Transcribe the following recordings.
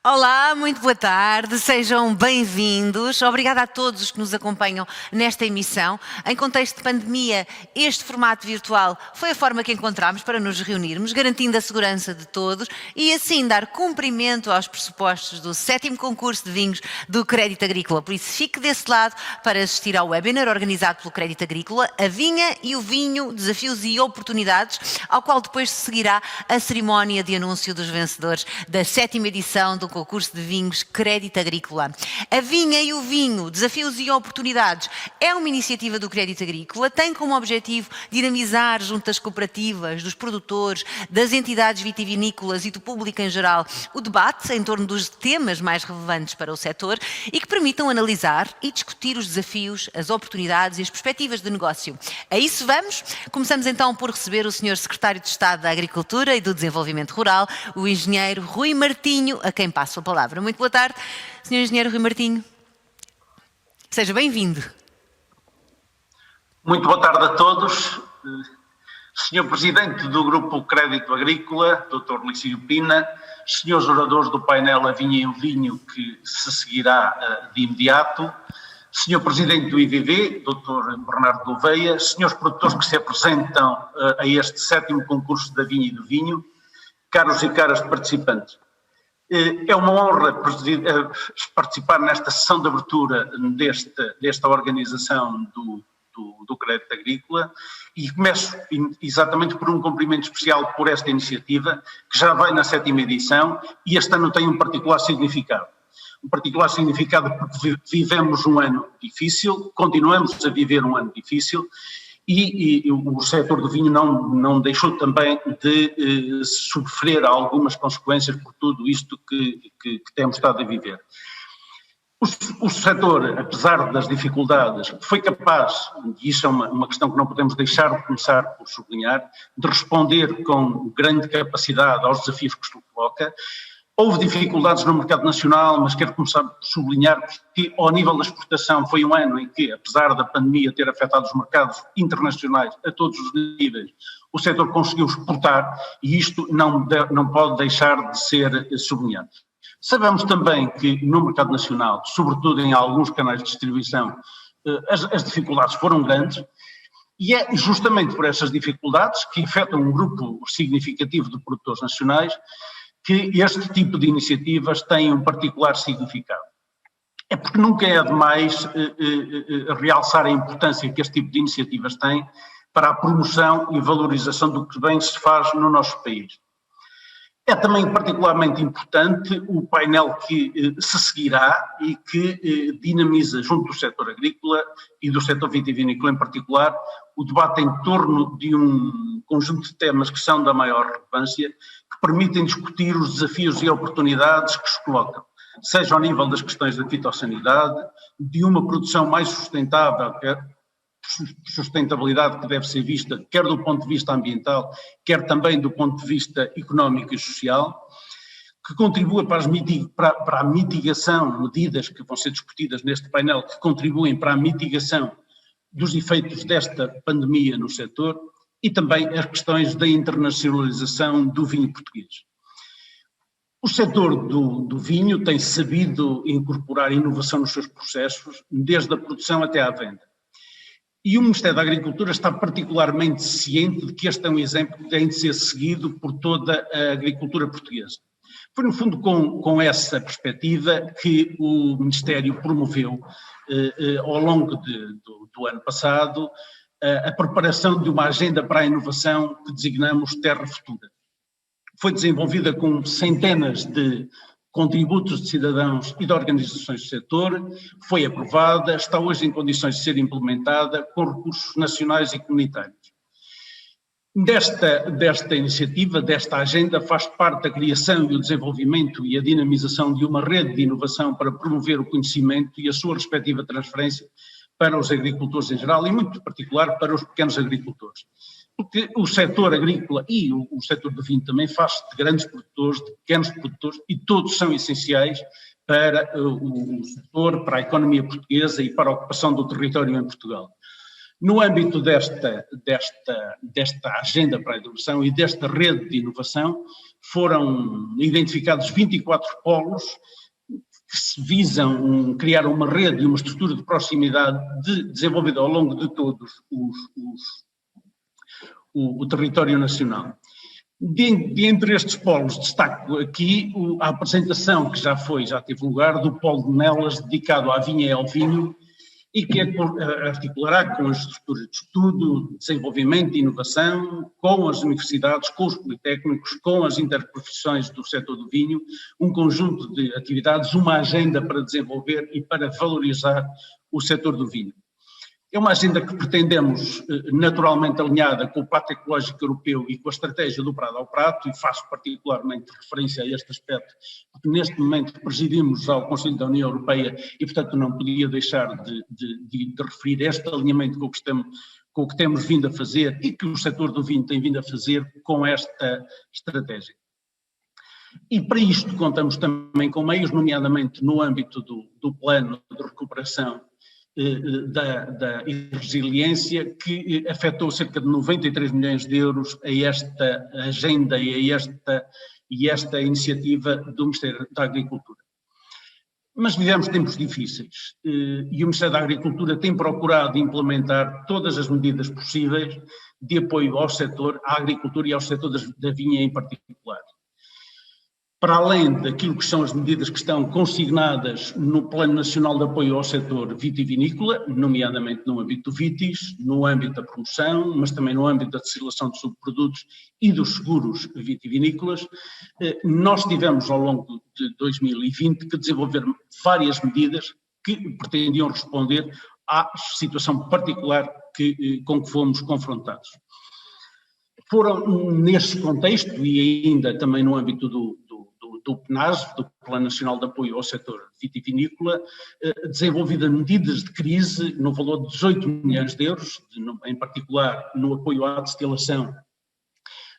Olá, muito boa tarde, sejam bem-vindos. Obrigada a todos os que nos acompanham nesta emissão. Em contexto de pandemia, este formato virtual foi a forma que encontramos para nos reunirmos, garantindo a segurança de todos e assim dar cumprimento aos pressupostos do 7º concurso de vinhos do Crédito Agrícola. Por isso, fique desse lado para assistir ao webinar organizado pelo Crédito Agrícola, A Vinha e o Vinho, Desafios e Oportunidades, ao qual depois seguirá a cerimónia de anúncio dos vencedores da 7ª edição do concurso de vinhos Crédito Agrícola. A Vinha e o Vinho, Desafios e Oportunidades é uma iniciativa do Crédito Agrícola, tem como objetivo dinamizar junto às cooperativas, dos produtores, das entidades vitivinícolas e do público em geral o debate em torno dos temas mais relevantes para o setor e que permitam analisar e discutir os desafios, as oportunidades e as perspectivas de negócio. A isso vamos. Começamos então por receber o Sr. Secretário de Estado da Agricultura e do Desenvolvimento Rural, o Engenheiro Rui Martinho, a quem passo a palavra. Muito boa tarde, Sr. Engenheiro Rui Martinho. Seja bem-vindo. Muito boa tarde a todos. Sr. Presidente do Grupo Crédito Agrícola, Dr. Licínio Pina, senhores oradores do painel A Vinha e o Vinho, que se seguirá de imediato, Sr. Presidente do IVV, Dr. Bernardo Gouveia, senhores produtores que se apresentam a este 7º concurso da Vinha e do Vinho, caros e caras participantes. É uma honra participar nesta sessão de abertura desta organização do Crédito Agrícola e começo exatamente por um cumprimento especial por esta iniciativa, que já vai na 7ª edição e este ano tem um particular significado. Um particular significado porque vivemos um ano difícil, continuamos a viver um ano difícil e o setor do vinho não deixou também de sofrer algumas consequências por tudo isto que temos estado a viver. O setor, apesar das dificuldades, foi capaz, e isso é uma questão que não podemos deixar de começar por sublinhar, de responder com grande capacidade aos desafios que se coloca. Houve dificuldades no mercado nacional, mas quero começar por sublinhar que ao nível da exportação foi um ano em que, apesar da pandemia ter afetado os mercados internacionais a todos os níveis, o setor conseguiu exportar e isto não pode deixar de ser sublinhado. Sabemos também que no mercado nacional, sobretudo em alguns canais de distribuição, as dificuldades foram grandes e é justamente por essas dificuldades que afetam um grupo significativo de produtores nacionais que este tipo de iniciativas tem um particular significado. É porque nunca é demais realçar a importância que este tipo de iniciativas têm para a promoção e valorização do que bem se faz no nosso país. É também particularmente importante o painel que se seguirá e que dinamiza junto do setor agrícola e do setor vitivinícola em particular o debate em torno de um conjunto de temas que são da maior relevância, que permitem discutir os desafios e oportunidades que se colocam, seja ao nível das questões da fitossanidade, de uma produção mais sustentável, sustentabilidade que deve ser vista quer do ponto de vista ambiental, quer também do ponto de vista económico e social, que contribua para a mitigação, medidas que vão ser discutidas neste painel, que contribuem para a mitigação dos efeitos desta pandemia no setor e também as questões da internacionalização do vinho português. O setor do vinho tem sabido incorporar inovação nos seus processos, desde a produção até à venda. E o Ministério da Agricultura está particularmente ciente de que este é um exemplo que tem de ser seguido por toda a agricultura portuguesa. Foi, no fundo, com essa perspectiva que o Ministério promoveu, ao longo do ano passado, a preparação de uma agenda para a inovação que designamos Terra Futura. Foi desenvolvida com centenas de contributos de cidadãos e de organizações do setor, foi aprovada, está hoje em condições de ser implementada com recursos nacionais e comunitários. Desta iniciativa, desta agenda, faz parte a criação e o desenvolvimento e a dinamização de uma rede de inovação para promover o conhecimento e a sua respectiva transferência para os agricultores em geral e, muito particular, para os pequenos agricultores. Porque o setor agrícola e o setor do vinho também faz de grandes produtores, de pequenos produtores, e todos são essenciais para o setor, para a economia portuguesa e para a ocupação do território em Portugal. No âmbito desta agenda para a inovação e desta rede de inovação, foram identificados 24 polos que se visam criar uma rede e uma estrutura de proximidade desenvolvida ao longo de todos o território nacional. Dentre estes polos, destaco aqui a apresentação que já teve lugar do polo de Nelas dedicado à vinha e ao vinho, e que articulará com as estruturas de estudo, desenvolvimento e inovação, com as universidades, com os politécnicos, com as interprofissões do setor do vinho, um conjunto de atividades, uma agenda para desenvolver e para valorizar o setor do vinho. É uma agenda que pretendemos naturalmente alinhada com o Pacto Ecológico Europeu e com a estratégia do Prado ao Prato, e faço particularmente referência a este aspecto, porque neste momento presidimos ao Conselho da União Europeia e, portanto, não podia deixar de referir este alinhamento com o que temos vindo a fazer e que o setor do vinho tem vindo a fazer com esta estratégia. E para isto contamos também com meios, nomeadamente no âmbito do plano de recuperação da resiliência, que afetou cerca de 93 milhões de euros a esta agenda e esta iniciativa do Ministério da Agricultura. Mas vivemos tempos difíceis e o Ministério da Agricultura tem procurado implementar todas as medidas possíveis de apoio ao setor, à agricultura e ao setor da vinha em particular. Para além daquilo que são as medidas que estão consignadas no Plano Nacional de Apoio ao Setor Vitivinícola, nomeadamente no âmbito do VITIS, no âmbito da promoção, mas também no âmbito da destilação de subprodutos e dos seguros vitivinícolas, nós tivemos ao longo de 2020 que desenvolver várias medidas que pretendiam responder à situação particular com que fomos confrontados. Foram nesse contexto e ainda também no âmbito do PNAS, do Plano Nacional de Apoio ao Setor Vitivinícola, desenvolvidas medidas de crise no valor de 18 milhões de euros, em particular no apoio à destilação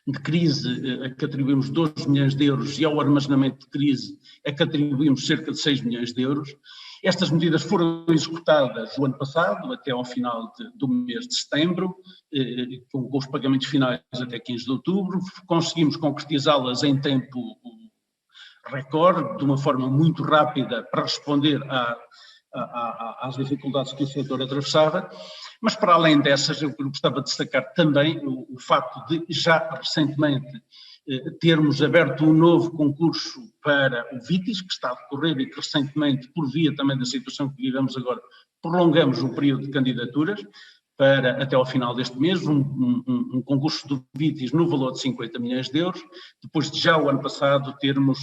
de crise, a que atribuímos 12 milhões de euros, e ao armazenamento de crise, a que atribuímos cerca de 6 milhões de euros. Estas medidas foram executadas o ano passado, até ao final do mês de setembro, com os pagamentos finais até 15 de outubro. Conseguimos concretizá-las em tempo recorde, de uma forma muito rápida, para responder às dificuldades que o setor atravessava, mas para além dessas eu gostava de destacar também o facto de já recentemente termos aberto um novo concurso para o VITIS, que está a decorrer e que recentemente, por via também da situação que vivemos agora, prolongamos o período de candidaturas para até ao final deste mês, um concurso do VITIS no valor de 50 milhões de euros, depois de já o ano passado termos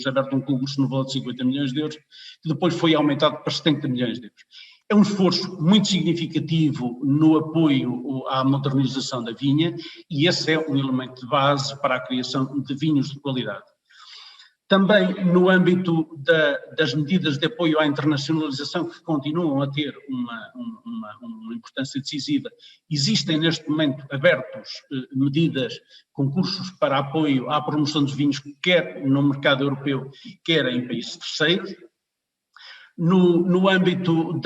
aberto um concurso no valor de 50 milhões de euros, que depois foi aumentado para 70 milhões de euros. É um esforço muito significativo no apoio à modernização da vinha, e esse é um elemento de base para a criação de vinhos de qualidade. Também no âmbito das medidas de apoio à internacionalização, que continuam a ter uma importância decisiva, existem neste momento abertos medidas, concursos para apoio à promoção dos vinhos, quer no mercado europeu, quer em países terceiros. No âmbito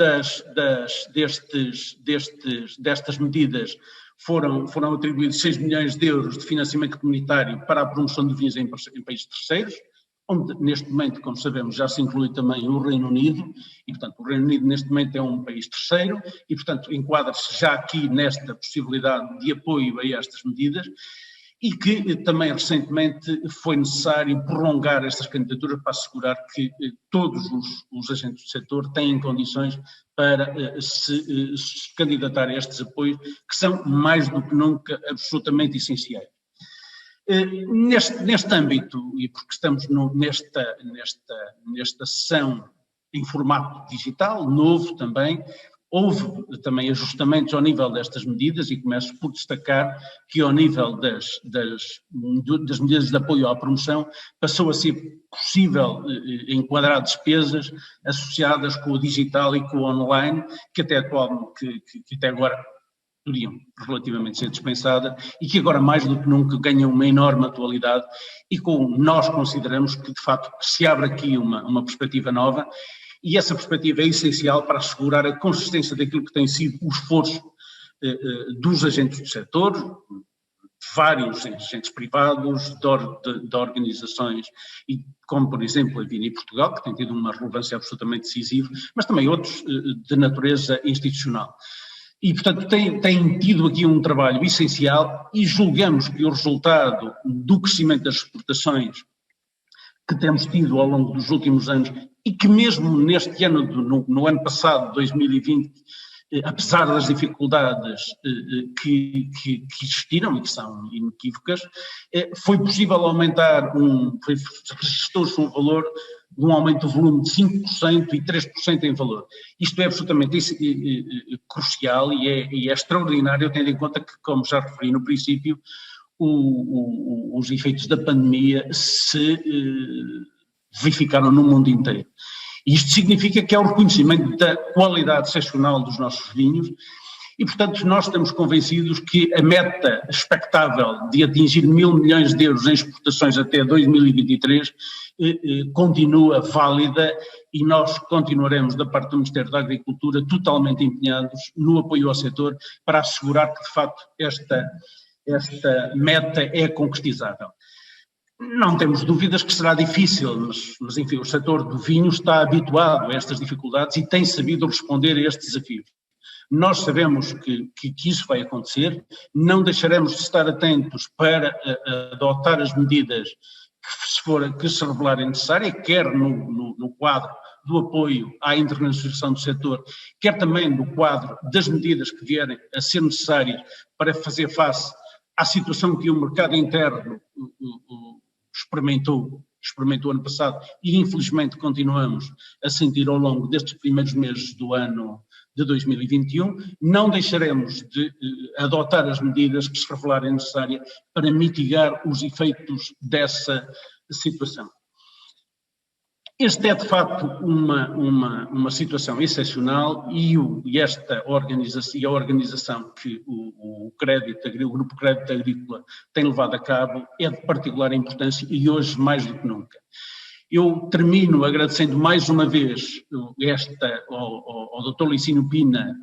destas medidas, foram atribuídos 6 milhões de euros de financiamento comunitário para a promoção de vinhos em países terceiros, onde neste momento, como sabemos, já se inclui também o Reino Unido, e portanto o Reino Unido neste momento é um país terceiro, e portanto enquadra-se já aqui nesta possibilidade de apoio a estas medidas, e que também recentemente foi necessário prolongar estas candidaturas para assegurar que todos os agentes do setor têm condições para se candidatar a estes apoios, que são mais do que nunca absolutamente essenciais. Neste âmbito, e porque estamos nesta sessão em formato digital, novo também, houve também ajustamentos ao nível destas medidas, e começo por destacar que ao nível das medidas de apoio à promoção passou a ser possível enquadrar despesas associadas com o digital e com o online, que até agora poderiam relativamente ser dispensadas e que agora mais do que nunca ganham uma enorme atualidade, e nós consideramos que de facto se abre aqui uma perspectiva nova, E essa perspectiva é essencial para assegurar a consistência daquilo que tem sido o esforço dos agentes do setor, vários agentes privados, de organizações, e como por exemplo a Vini Portugal, que tem tido uma relevância absolutamente decisiva, mas também outros de natureza institucional. E, portanto, tem tido aqui um trabalho essencial e julgamos que o resultado do crescimento das exportações que temos tido ao longo dos últimos anos e que mesmo neste ano, no ano passado, 2020, apesar das dificuldades que existiram e que são inequívocas, foi possível aumentar, registrou-se um valor de um aumento do volume de 5% e 3% em valor. Isto é absolutamente crucial e é extraordinário, tendo em conta que, como já referi no princípio, os efeitos da pandemia se verificaram no mundo inteiro. Isto significa que há o reconhecimento da qualidade excepcional dos nossos vinhos e, portanto, nós estamos convencidos que a meta expectável de atingir 1.000 milhões de euros em exportações até 2023 continua válida e nós continuaremos, da parte do Ministério da Agricultura, totalmente empenhados no apoio ao setor para assegurar que, de facto, esta meta é concretizável. Não temos dúvidas que será difícil, mas enfim, o setor do vinho está habituado a estas dificuldades e tem sabido responder a estes desafios. Nós sabemos que isso vai acontecer, não deixaremos de estar atentos para adotar as medidas que se revelarem necessárias, quer no quadro do apoio à internacionalização do setor, quer também no quadro das medidas que vierem a ser necessárias para fazer face à situação que o mercado interno experimentou ano passado e infelizmente continuamos a sentir ao longo destes primeiros meses do ano de 2021, não deixaremos de adotar as medidas que se revelarem necessárias para mitigar os efeitos dessa situação. Esta é de facto uma situação excepcional e a organização que o Grupo Crédito Agrícola tem levado a cabo é de particular importância e hoje mais do que nunca. Eu termino agradecendo mais uma vez ao Dr. Licínio Pina,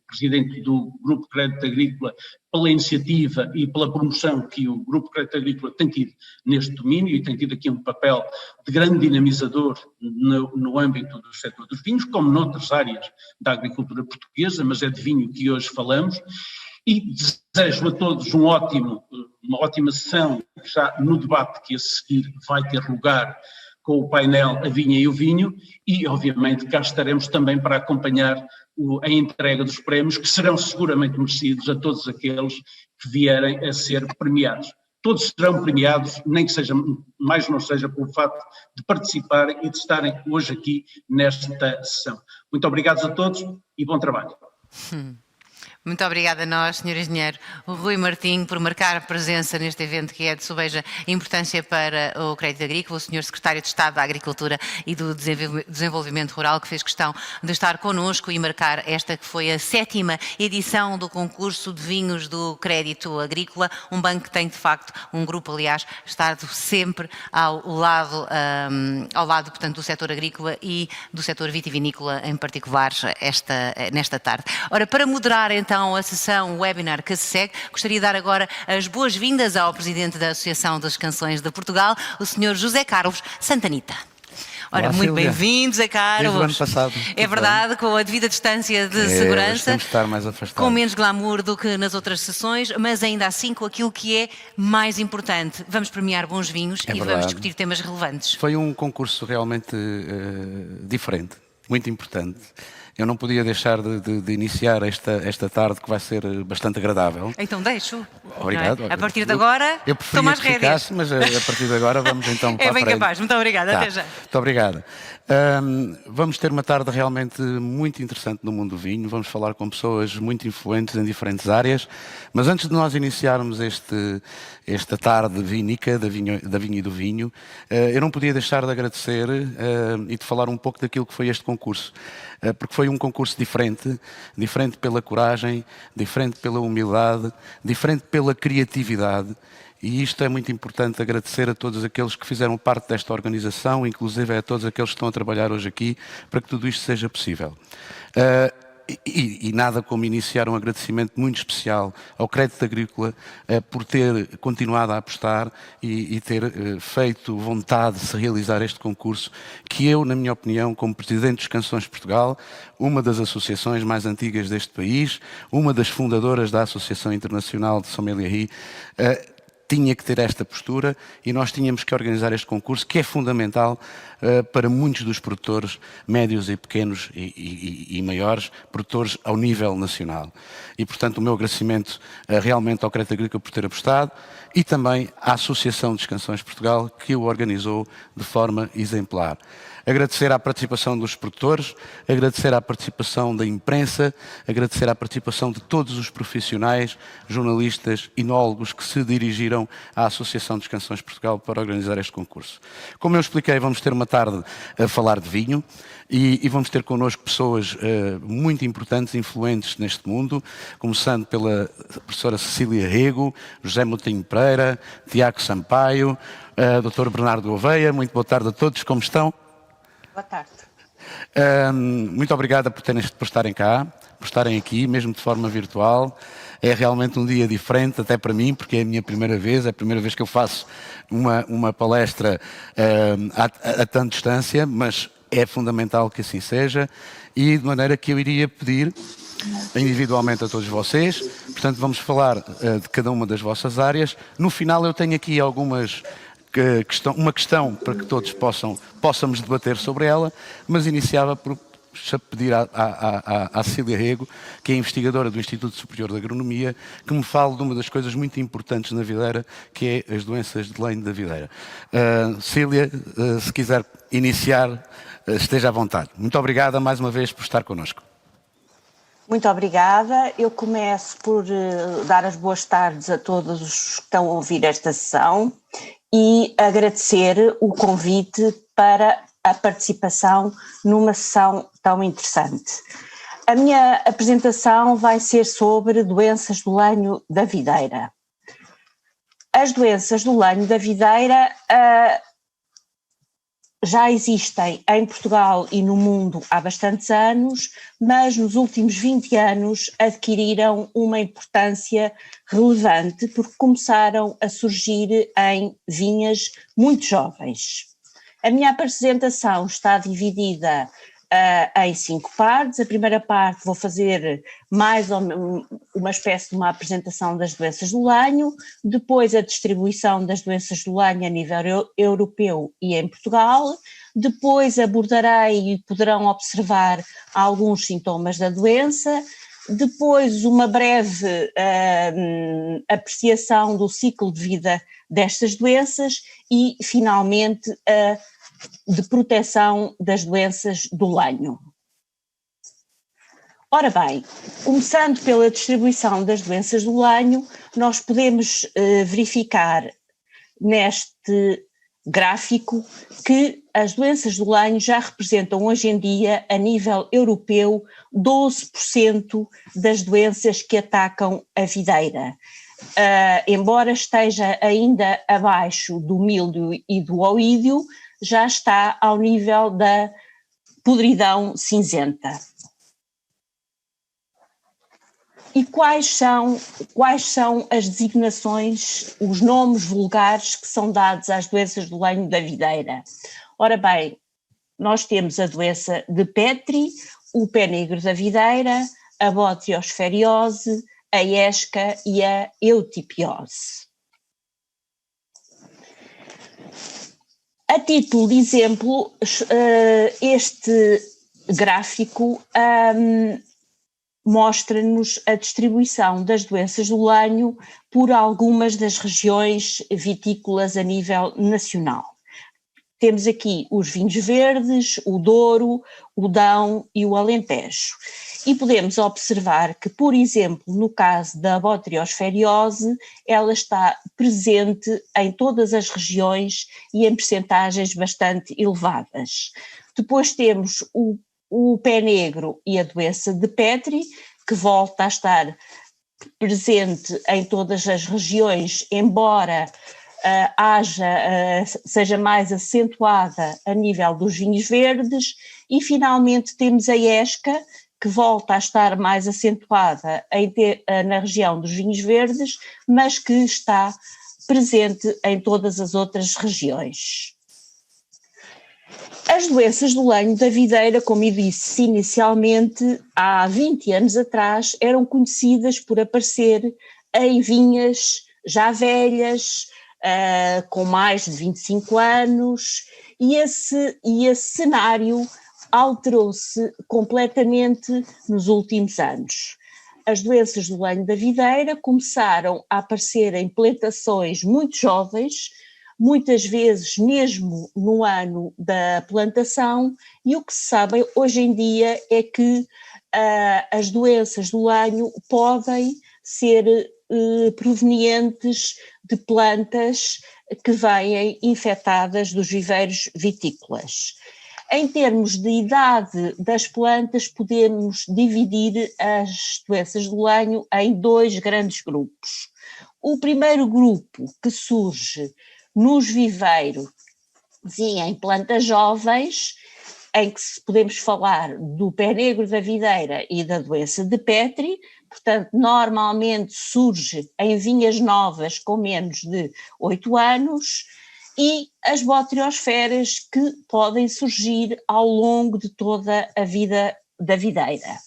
presidente do Grupo Crédito Agrícola, pela iniciativa e pela promoção que o Grupo Crédito Agrícola tem tido neste domínio e tem tido aqui um papel de grande dinamizador no âmbito do setor dos vinhos, como noutras áreas da agricultura portuguesa, mas é de vinho que hoje falamos. E desejo a todos uma ótima sessão, já no debate que a seguir vai ter lugar com o painel A Vinha e o Vinho, e obviamente cá estaremos também para acompanhar a entrega dos prémios, que serão seguramente merecidos a todos aqueles que vierem a ser premiados. Todos serão premiados, nem que seja, mais não seja, pelo facto de participarem e de estarem hoje aqui nesta sessão. Muito obrigado a todos e bom trabalho. Muito obrigada a nós, Sr. Engenheiro Rui Martinho, por marcar a presença neste evento que é de sobeja importância para o crédito agrícola, o Sr. Secretário de Estado da Agricultura e do Desenvolvimento Rural, que fez questão de estar connosco e marcar esta que foi a 7ª edição do concurso de vinhos do crédito agrícola, um banco que tem de facto, um grupo aliás, estado sempre ao lado, portanto, do setor agrícola e do setor vitivinícola em particular nesta tarde. Ora, para moderar então a sessão, o webinar que se segue, gostaria de dar agora as boas-vindas ao Presidente da Associação das Canções de Portugal, o Sr. José Carlos Santanita. Ora, olá, muito bem-vindos, José Carlos. Desde o ano passado. É verdade, com a devida distância de segurança. Temos de estar mais afastados. Com menos glamour do que nas outras sessões, mas ainda assim com aquilo que é mais importante. Vamos premiar bons vinhos e vamos discutir temas relevantes. Foi um concurso realmente diferente, muito importante. Eu não podia deixar de iniciar esta tarde, que vai ser bastante agradável. Então deixo. Obrigado. É? A partir de agora, eu estou mais rédeas. Mas a partir de agora vamos então para a frente. É bem capaz. Muito obrigada. Até já. Muito obrigado. Vamos ter uma tarde realmente muito interessante no mundo do vinho. Vamos falar com pessoas muito influentes em diferentes áreas. Mas antes de nós iniciarmos esta tarde vínica da vinha e do vinho, eu não podia deixar de agradecer e de falar um pouco daquilo que foi este concurso. Porque foi um concurso diferente pela coragem, diferente pela humildade, diferente pela criatividade E isto é muito importante, agradecer a todos aqueles que fizeram parte desta organização, inclusive a todos aqueles que estão a trabalhar hoje aqui, para que tudo isto seja possível. E nada como iniciar um agradecimento muito especial ao Crédito Agrícola por ter continuado a apostar e ter feito vontade de se realizar este concurso, que eu, na minha opinião, como Presidente dos Canções de Portugal, uma das associações mais antigas deste país, uma das fundadoras da Associação Internacional de Sommelierie, tinha que ter esta postura e nós tínhamos que organizar este concurso, que é fundamental para muitos dos produtores médios e pequenos e maiores, produtores ao nível nacional. E, portanto, o meu agradecimento realmente ao Crédito Agrícola por ter apostado e também à Associação dos Canções de Portugal, que o organizou de forma exemplar. Agradecer à participação dos produtores, agradecer à participação da imprensa, agradecer à participação de todos os profissionais, jornalistas, enólogos que se dirigiram à Associação dos Canções de Portugal para organizar este concurso. Como eu expliquei, vamos ter uma tarde a falar de vinho e vamos ter connosco pessoas muito importantes, influentes neste mundo, começando pela professora Cecília Rego, José Moutinho Pereira, Tiago Sampaio, Dr. Bernardo Oveia. Muito boa tarde a todos, como estão? Boa tarde. Muito obrigada por estarem cá, por estarem aqui, mesmo de forma virtual. É realmente um dia diferente, até para mim, porque é a minha primeira vez, é a primeira vez que eu faço uma palestra a tanta distância, mas é fundamental que assim seja, e de maneira que eu iria pedir individualmente a todos vocês, portanto vamos falar de cada uma das vossas áreas. No final eu tenho aqui uma questão para que todos possamos debater sobre ela, mas iniciava por pedir à Cecília Rego, que é investigadora do Instituto Superior de Agronomia, que me fale de uma das coisas muito importantes na videira, que é as doenças de lenho da videira. Cecília, se quiser iniciar, esteja à vontade. Muito obrigada mais uma vez por estar connosco. Muito obrigada. Eu começo por dar as boas tardes a todos os que estão a ouvir esta sessão e agradecer o convite para a participação numa sessão tão interessante. A minha apresentação vai ser sobre doenças do lenho da videira. As doenças do lenho da videira já existem em Portugal e no mundo há bastantes anos, mas nos últimos 20 anos adquiriram uma importância relevante porque começaram a surgir em vinhas muito jovens. A minha apresentação está dividida em 5 partes. A primeira parte vou fazer mais uma espécie de uma apresentação das doenças do lenho, depois a distribuição das doenças do lenho a nível europeu e em Portugal, depois abordarei e poderão observar alguns sintomas da doença, depois uma breve apreciação do ciclo de vida destas doenças e, finalmente, de proteção das doenças do lenho. Ora bem, começando pela distribuição das doenças do lenho, nós podemos verificar neste gráfico que as doenças do lenho já representam hoje em dia, a nível europeu, 12% das doenças que atacam a videira. Embora esteja ainda abaixo do míldio e do oídio, já está ao nível da podridão cinzenta. E quais são as designações, os nomes vulgares que são dados às doenças do lenho da videira? Ora bem, nós temos a doença de Petri, o pé negro da videira, a botriosferiose, a esca e a eutipiose. A título de exemplo, este gráfico mostra-nos a distribuição das doenças do lenho por algumas das regiões vitícolas a nível nacional. Temos aqui os vinhos verdes, o Douro, o Dão e o Alentejo. E podemos observar que, por exemplo, no caso da botriosferiose, ela está presente em todas as regiões e em percentagens bastante elevadas. Depois temos o pé negro e a doença de Petri, que volta a estar presente em todas as regiões, embora seja mais acentuada a nível dos vinhos verdes, e finalmente temos a ESCA, que volta a estar mais acentuada na região dos vinhos verdes, mas que está presente em todas as outras regiões. As doenças do lenho da videira, como eu disse inicialmente, há 20 anos atrás, eram conhecidas por aparecer em vinhas já velhas, com mais de 25 anos, e esse cenário alterou-se completamente nos últimos anos. As doenças do lenho da videira começaram a aparecer em plantações muito jovens, muitas vezes mesmo no ano da plantação, e o que se sabe hoje em dia é que as doenças do lenho podem ser provenientes de plantas que vêm infectadas dos viveiros vitícolas. Em termos de idade das plantas, podemos dividir as doenças do lenho em 2 grandes grupos. O primeiro grupo, que surge nos viveiros e em plantas jovens, em que podemos falar do pé negro da videira e da doença de Petri, portanto, normalmente surge em vinhas novas com menos de 8 anos, e as botriosferas, que podem surgir ao longo de toda a vida da videira.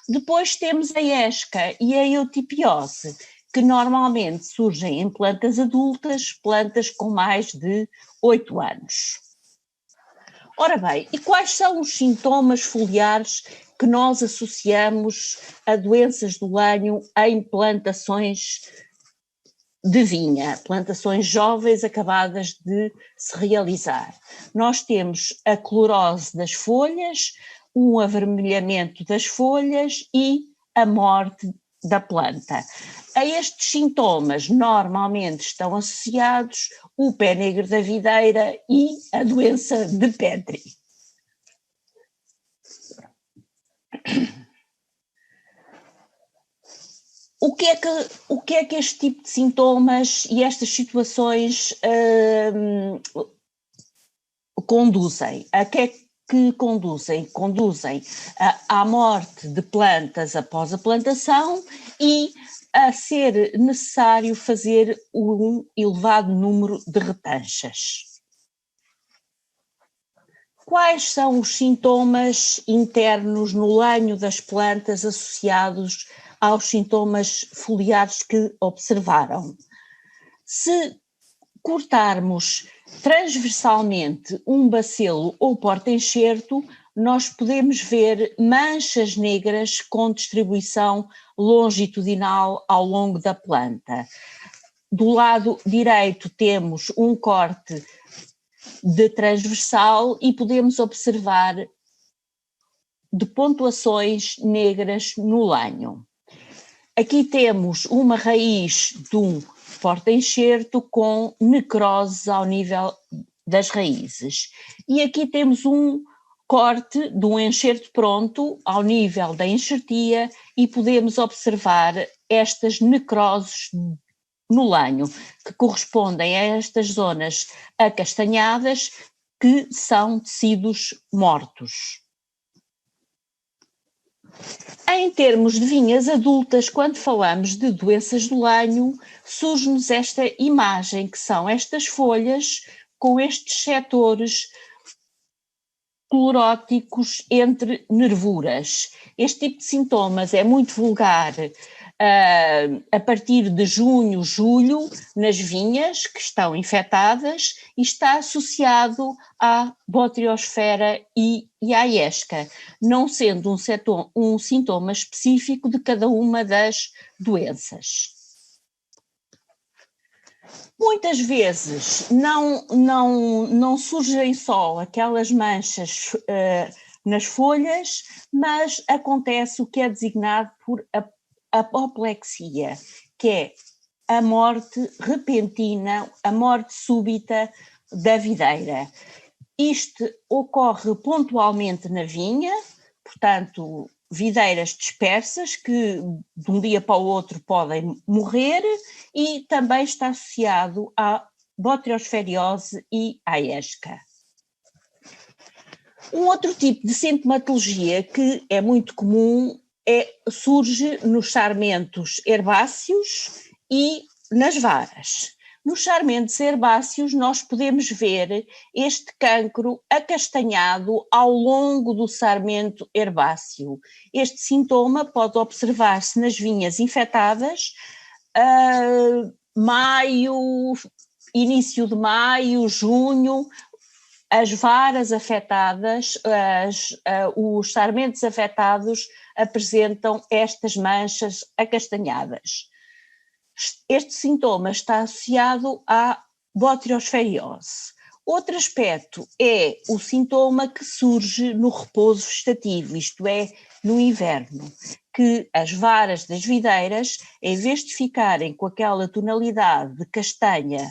Depois temos a ESCA e a eutipiose, que normalmente surgem em plantas adultas, plantas com mais de 8 anos. Ora bem, e quais são os sintomas foliares que nós associamos a doenças do lenho em plantações de vinha, plantações jovens acabadas de se realizar? Nós temos a clorose das folhas, um avermelhamento das folhas e a morte da planta. A estes sintomas normalmente estão associados o pé negro da videira e a doença de Petri. O que é que este tipo de sintomas e estas situações conduzem? A que é que conduzem? Conduzem à morte de plantas após a plantação e a ser necessário fazer um elevado número de retanchas. Quais são os sintomas internos no lenho das plantas associados aos sintomas foliares que observaram? Se cortarmos transversalmente um bacelo ou porta-enxerto, nós podemos ver manchas negras com distribuição longitudinal ao longo da planta. Do lado direito temos um corte de transversal e podemos observar de pontuações negras no lenho. Aqui temos uma raiz de um porta-enxerto com necrose ao nível das raízes. E aqui temos um corte de um enxerto pronto ao nível da enxertia e podemos observar estas necroses no lenho, que correspondem a estas zonas acastanhadas, que são tecidos mortos. Em termos de vinhas adultas, quando falamos de doenças do lenho, surge-nos esta imagem, que são estas folhas com estes setores cloróticos entre nervuras. Este tipo de sintomas é muito vulgar a partir de junho, julho, nas vinhas que estão infectadas, e está associado à botriosfera e à ESCA, não sendo um sintoma específico de cada uma das doenças. Muitas vezes não surgem só aquelas manchas nas folhas, mas acontece o que é designado por apoplexia, que é a morte repentina, a morte súbita da videira. Isto ocorre pontualmente na vinha, portanto, videiras dispersas que de um dia para o outro podem morrer e também está associado à botriosferiose e à ESCA. Um outro tipo de sintomatologia que é muito comum surge nos sarmentos herbáceos e nas varas. Nos sarmentos herbáceos nós podemos ver este cancro acastanhado ao longo do sarmento herbáceo. Este sintoma pode observar-se nas vinhas infectadas, início de maio, junho. As varas afetadas, os sarmentos afetados apresentam estas manchas acastanhadas. Este sintoma está associado à botriosferiose. Outro aspecto é o sintoma que surge no repouso vegetativo, isto é, no inverno, que as varas das videiras, em vez de ficarem com aquela tonalidade de castanha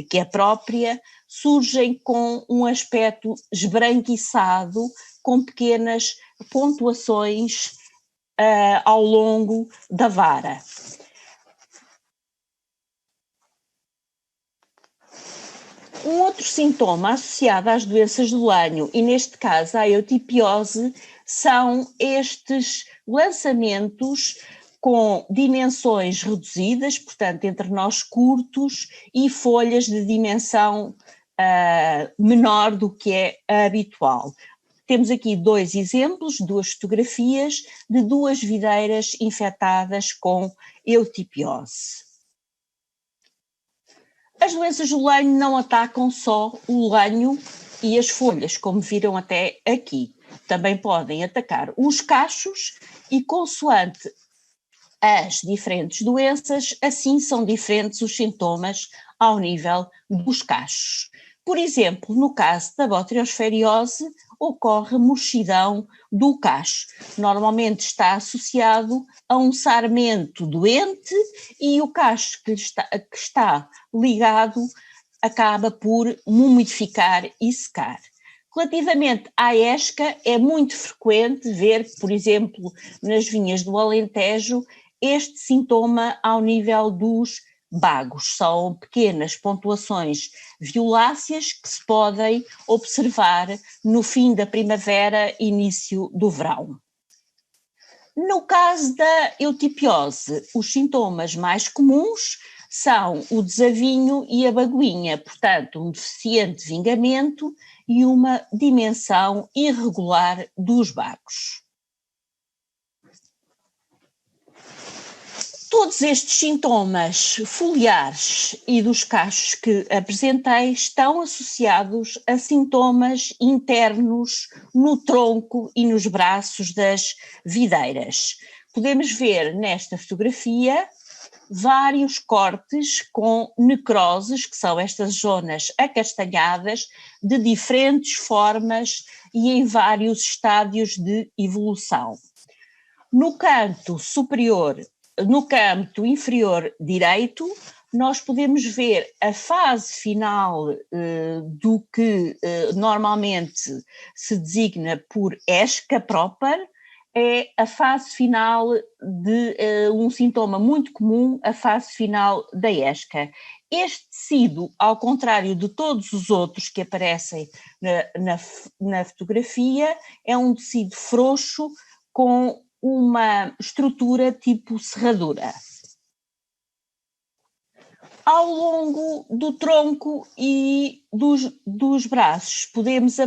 que é própria, surgem com um aspecto esbranquiçado, com pequenas pontuações ao longo da vara. Um outro sintoma associado às doenças do lanho, e neste caso à eutipiose, são estes lançamentos com dimensões reduzidas, portanto entre nós curtos, e folhas de dimensão menor do que é habitual. Temos aqui dois exemplos, duas fotografias de duas videiras infectadas com eutipiose. As doenças do lenho não atacam só o lenho e as folhas, como viram até aqui. Também podem atacar os cachos e, consoante as diferentes doenças, assim são diferentes os sintomas ao nível dos cachos. Por exemplo, no caso da botriosferiose, ocorre murchidão do cacho. Normalmente está associado a um sarmento doente e o cacho que está ligado acaba por mumificar e secar. Relativamente à ESCA, é muito frequente ver, por exemplo, nas vinhas do Alentejo, este sintoma ao nível dos bagos. São pequenas pontuações violáceas que se podem observar no fim da primavera, início do verão. No caso da eutipiose, os sintomas mais comuns são o desavinho e a bagoinha, portanto, um deficiente vingamento e uma dimensão irregular dos bagos. Todos estes sintomas foliares e dos cachos que apresentei estão associados a sintomas internos no tronco e nos braços das videiras. Podemos ver nesta fotografia vários cortes com necroses, que são estas zonas acastanhadas, de diferentes formas e em vários estádios de evolução. No canto inferior direito, nós podemos ver a fase final do que normalmente se designa por ESCA proper, é a fase final de um sintoma muito comum, a fase final da ESCA. Este tecido, ao contrário de todos os outros que aparecem na fotografia, é um tecido frouxo com uma estrutura tipo serradura. Ao longo do tronco e dos braços podemos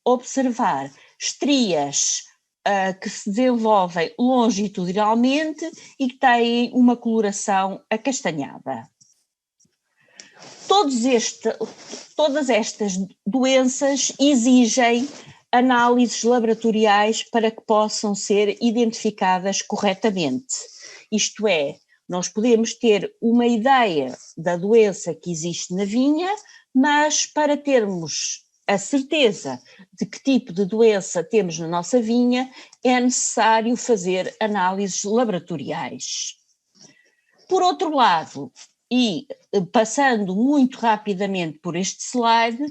observar estrias que se desenvolvem longitudinalmente e que têm uma coloração acastanhada. Todas estas doenças exigem análises laboratoriais para que possam ser identificadas corretamente. Isto é, nós podemos ter uma ideia da doença que existe na vinha, mas para termos a certeza de que tipo de doença temos na nossa vinha, é necessário fazer análises laboratoriais. Por outro lado, e passando muito rapidamente por este slide,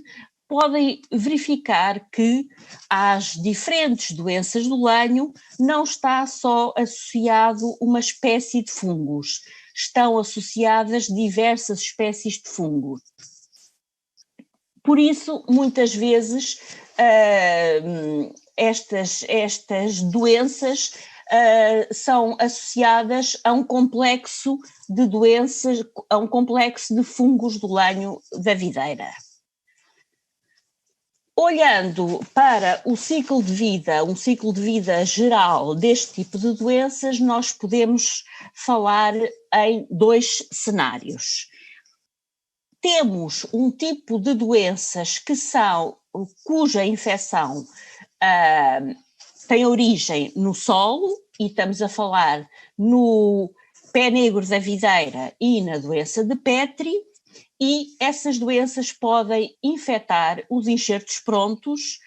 podem verificar que às diferentes doenças do lenho não está só associado uma espécie de fungos, estão associadas diversas espécies de fungos. Por isso, muitas vezes, estas doenças são associadas a um complexo de doenças, a um complexo de fungos do lenho da videira. Olhando para o ciclo de vida, um ciclo de vida geral deste tipo de doenças, nós podemos falar em 2 cenários. Temos um tipo de doenças cuja infecção tem origem no solo, e estamos a falar no pé negro da videira e na doença de Petri, e essas doenças podem infectar os enxertos prontos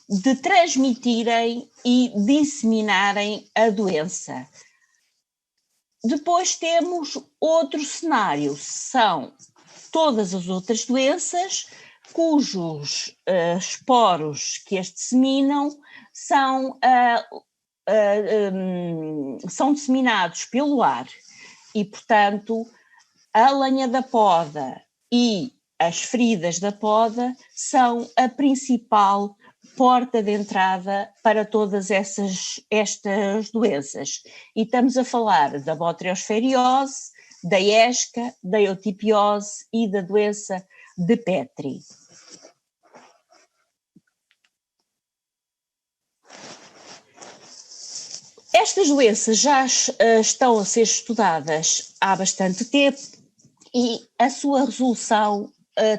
de transmitirem e disseminarem a doença. Depois temos outro cenário, são todas as outras doenças cujos esporos que as disseminam são disseminados pelo ar e, portanto, a lenha da poda e as feridas da poda são a principal porta de entrada para todas estas doenças. E estamos a falar da botriosferiose, da esca, da eutipiose e da doença de Petri. Estas doenças já estão a ser estudadas há bastante tempo e a sua resolução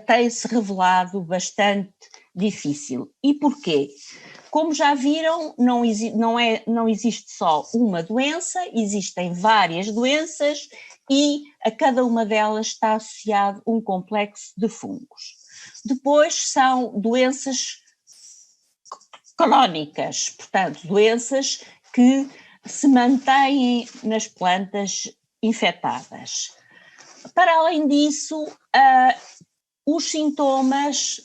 tem-se revelado bastante difícil. E porquê? Como já viram, não existe só uma doença, existem várias doenças e a cada uma delas está associado um complexo de fungos. Depois são doenças crónicas, portanto, doenças que se mantêm nas plantas infectadas. Para além disso, os sintomas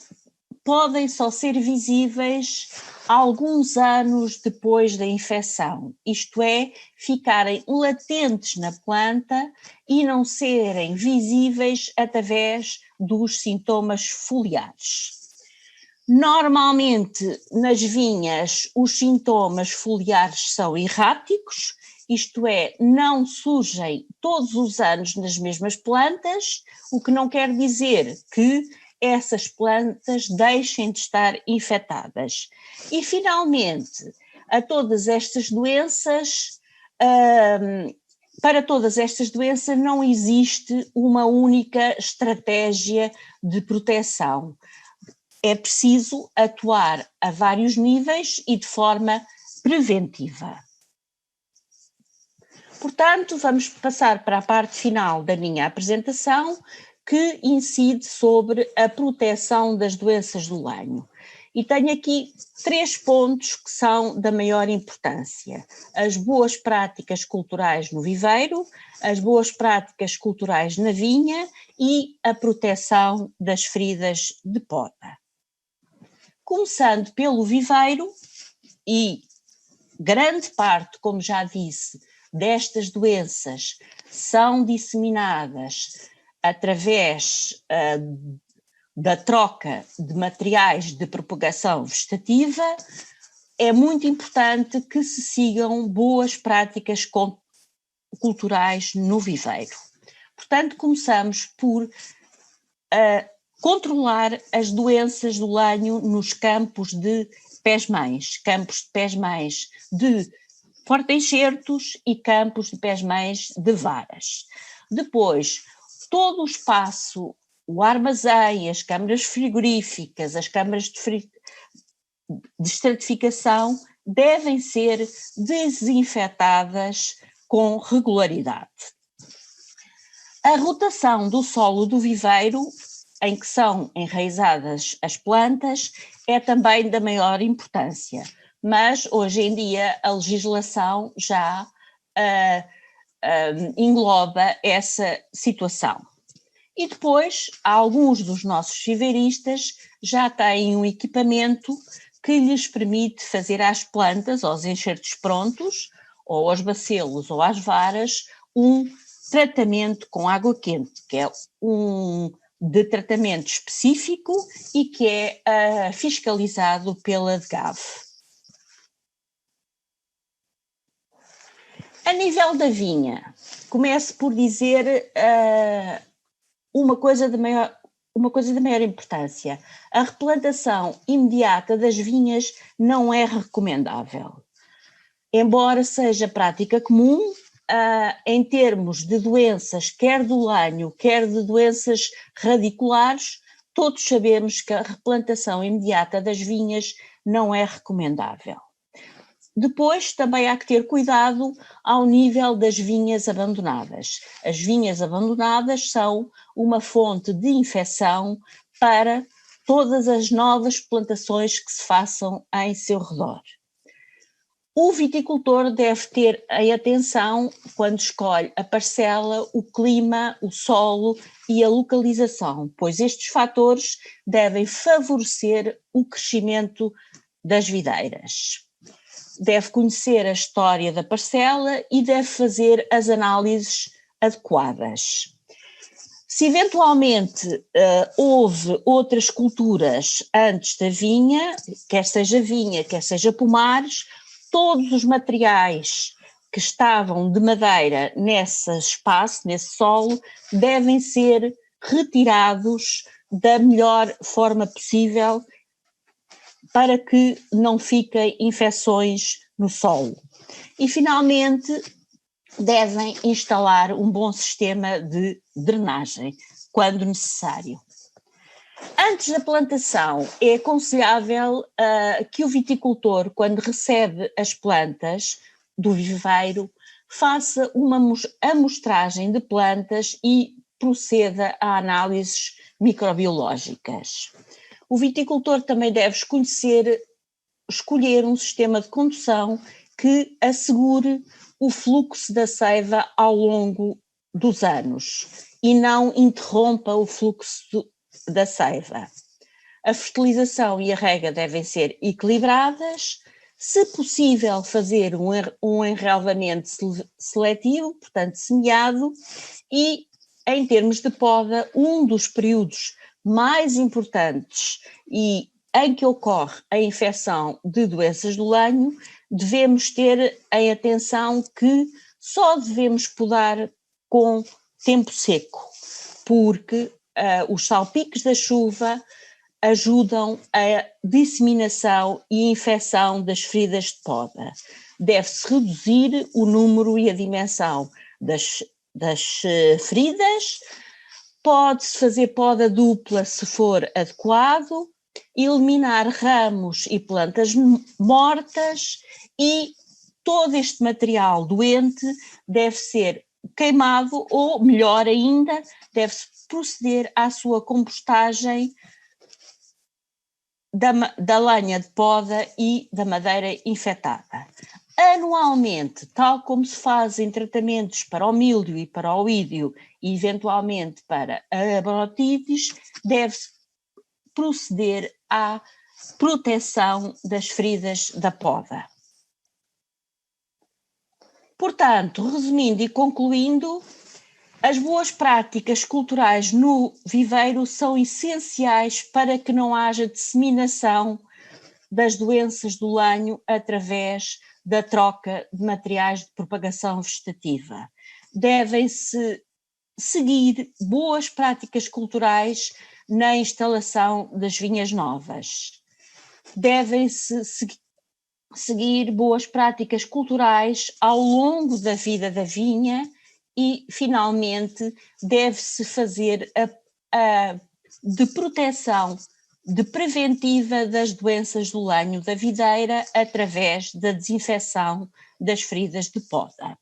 podem só ser visíveis alguns anos depois da infecção, isto é, ficarem latentes na planta e não serem visíveis através dos sintomas foliares. Normalmente, nas vinhas, os sintomas foliares são erráticos, isto é, não surgem todos os anos nas mesmas plantas, o que não quer dizer que essas plantas deixem de estar infectadas. E, finalmente, para todas estas doenças não existe uma única estratégia de proteção. É preciso atuar a vários níveis e de forma preventiva. Portanto, vamos passar para a parte final da minha apresentação, que incide sobre a proteção das doenças do lenho. E tenho aqui 3 pontos que são da maior importância: as boas práticas culturais no viveiro, as boas práticas culturais na vinha e a proteção das feridas de poda. Começando pelo viveiro, e grande parte, como já disse, destas doenças são disseminadas através da troca de materiais de propagação vegetativa. É muito importante que se sigam boas práticas culturais no viveiro. Portanto, começamos por controlar as doenças do lenho nos campos de pés-mães, de porta-enxertos e campos de pés-mães de varas. Depois, todo o espaço, o armazém, as câmaras frigoríficas, as câmaras de estratificação devem ser desinfetadas com regularidade. A rotação do solo do viveiro, em que são enraizadas as plantas, é também da maior importância, mas hoje em dia a legislação já engloba essa situação. E depois, alguns dos nossos viveiristas já têm um equipamento que lhes permite fazer às plantas, aos enxertos prontos, ou aos bacelos ou às varas, um tratamento com água quente, que é um de tratamento específico e que é fiscalizado pela DGAV. A nível da vinha, começo por dizer uma coisa de maior importância. A replantação imediata das vinhas não é recomendável. Embora seja prática comum, em termos de doenças, quer do lenho, quer de doenças radiculares, todos sabemos que a replantação imediata das vinhas não é recomendável. Depois, também há que ter cuidado ao nível das vinhas abandonadas. As vinhas abandonadas são uma fonte de infecção para todas as novas plantações que se façam em seu redor. O viticultor deve ter em atenção, quando escolhe a parcela, o clima, o solo e a localização, pois estes fatores devem favorecer o crescimento das videiras. Deve conhecer a história da parcela e deve fazer as análises adequadas. Se eventualmente houve outras culturas antes da vinha, quer seja pomares, todos os materiais que estavam de madeira nesse espaço, nesse solo, devem ser retirados da melhor forma possível para que não fiquem infecções no solo. E, finalmente, devem instalar um bom sistema de drenagem, quando necessário. Antes da plantação, é aconselhável que o viticultor, quando recebe as plantas do viveiro, faça uma amostragem de plantas e proceda a análises microbiológicas. O viticultor também deve escolher um sistema de condução que assegure o fluxo da seiva ao longo dos anos e não interrompa o fluxo da seiva. A fertilização e a rega devem ser equilibradas, se possível fazer um enrelvamento seletivo, portanto semeado, e em termos de poda, um dos períodos mais importantes e em que ocorre a infecção de doenças do lenho, devemos ter em atenção que só devemos podar com tempo seco, porque os salpicos da chuva ajudam a disseminação e infecção das feridas de poda. Deve-se reduzir o número e a dimensão das feridas, pode-se fazer poda dupla se for adequado, eliminar ramos e plantas mortas e todo este material doente deve ser queimado ou, melhor ainda, deve-se proceder à sua compostagem da lenha de poda e da madeira infectada. Anualmente, tal como se fazem tratamentos para o míldio e para o ídio e eventualmente para a brotites, deve-se proceder à proteção das feridas da poda. Portanto, resumindo e concluindo, as boas práticas culturais no viveiro são essenciais para que não haja disseminação das doenças do lenho através da troca de materiais de propagação vegetativa. Devem-se seguir boas práticas culturais na instalação das vinhas novas. Devem-se seguir boas práticas culturais ao longo da vida da vinha e, finalmente, deve-se fazer de proteção, de preventiva das doenças do lenho da videira através da desinfecção das feridas de poda.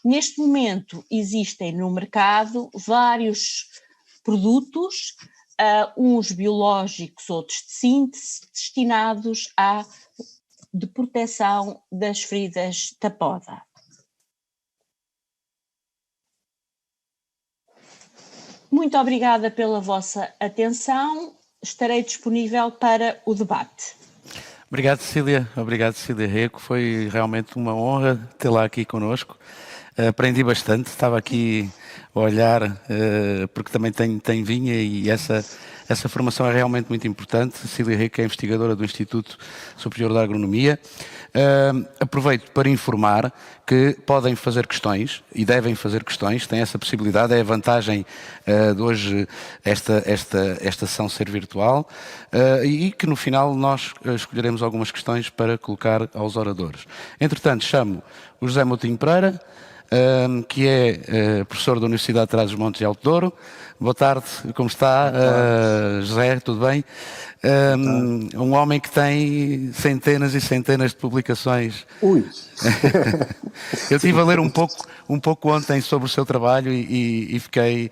Neste momento existem no mercado vários produtos, uns biológicos, outros de síntese, destinados de proteção das feridas da poda. Muito obrigada pela vossa atenção. Estarei disponível para o debate. Obrigado, Cecília Reco. Foi realmente uma honra tê-la aqui connosco. Aprendi bastante, estava aqui a olhar, porque também tenho vinha e essa formação é realmente muito importante. Cecília Reco é investigadora do Instituto Superior da Agronomia. Aproveito para informar que podem fazer questões e devem fazer questões, têm essa possibilidade, é a vantagem de hoje esta sessão ser virtual, e que no final nós escolheremos algumas questões para colocar aos oradores. Entretanto, chamo o José Moutinho Pereira, que é professor da Universidade de Trás-os-Montes e Alto Douro. Boa tarde, como está, José, tudo bem? Um homem que tem centenas e centenas de publicações. Ui! Eu estive a ler um pouco ontem sobre o seu trabalho e fiquei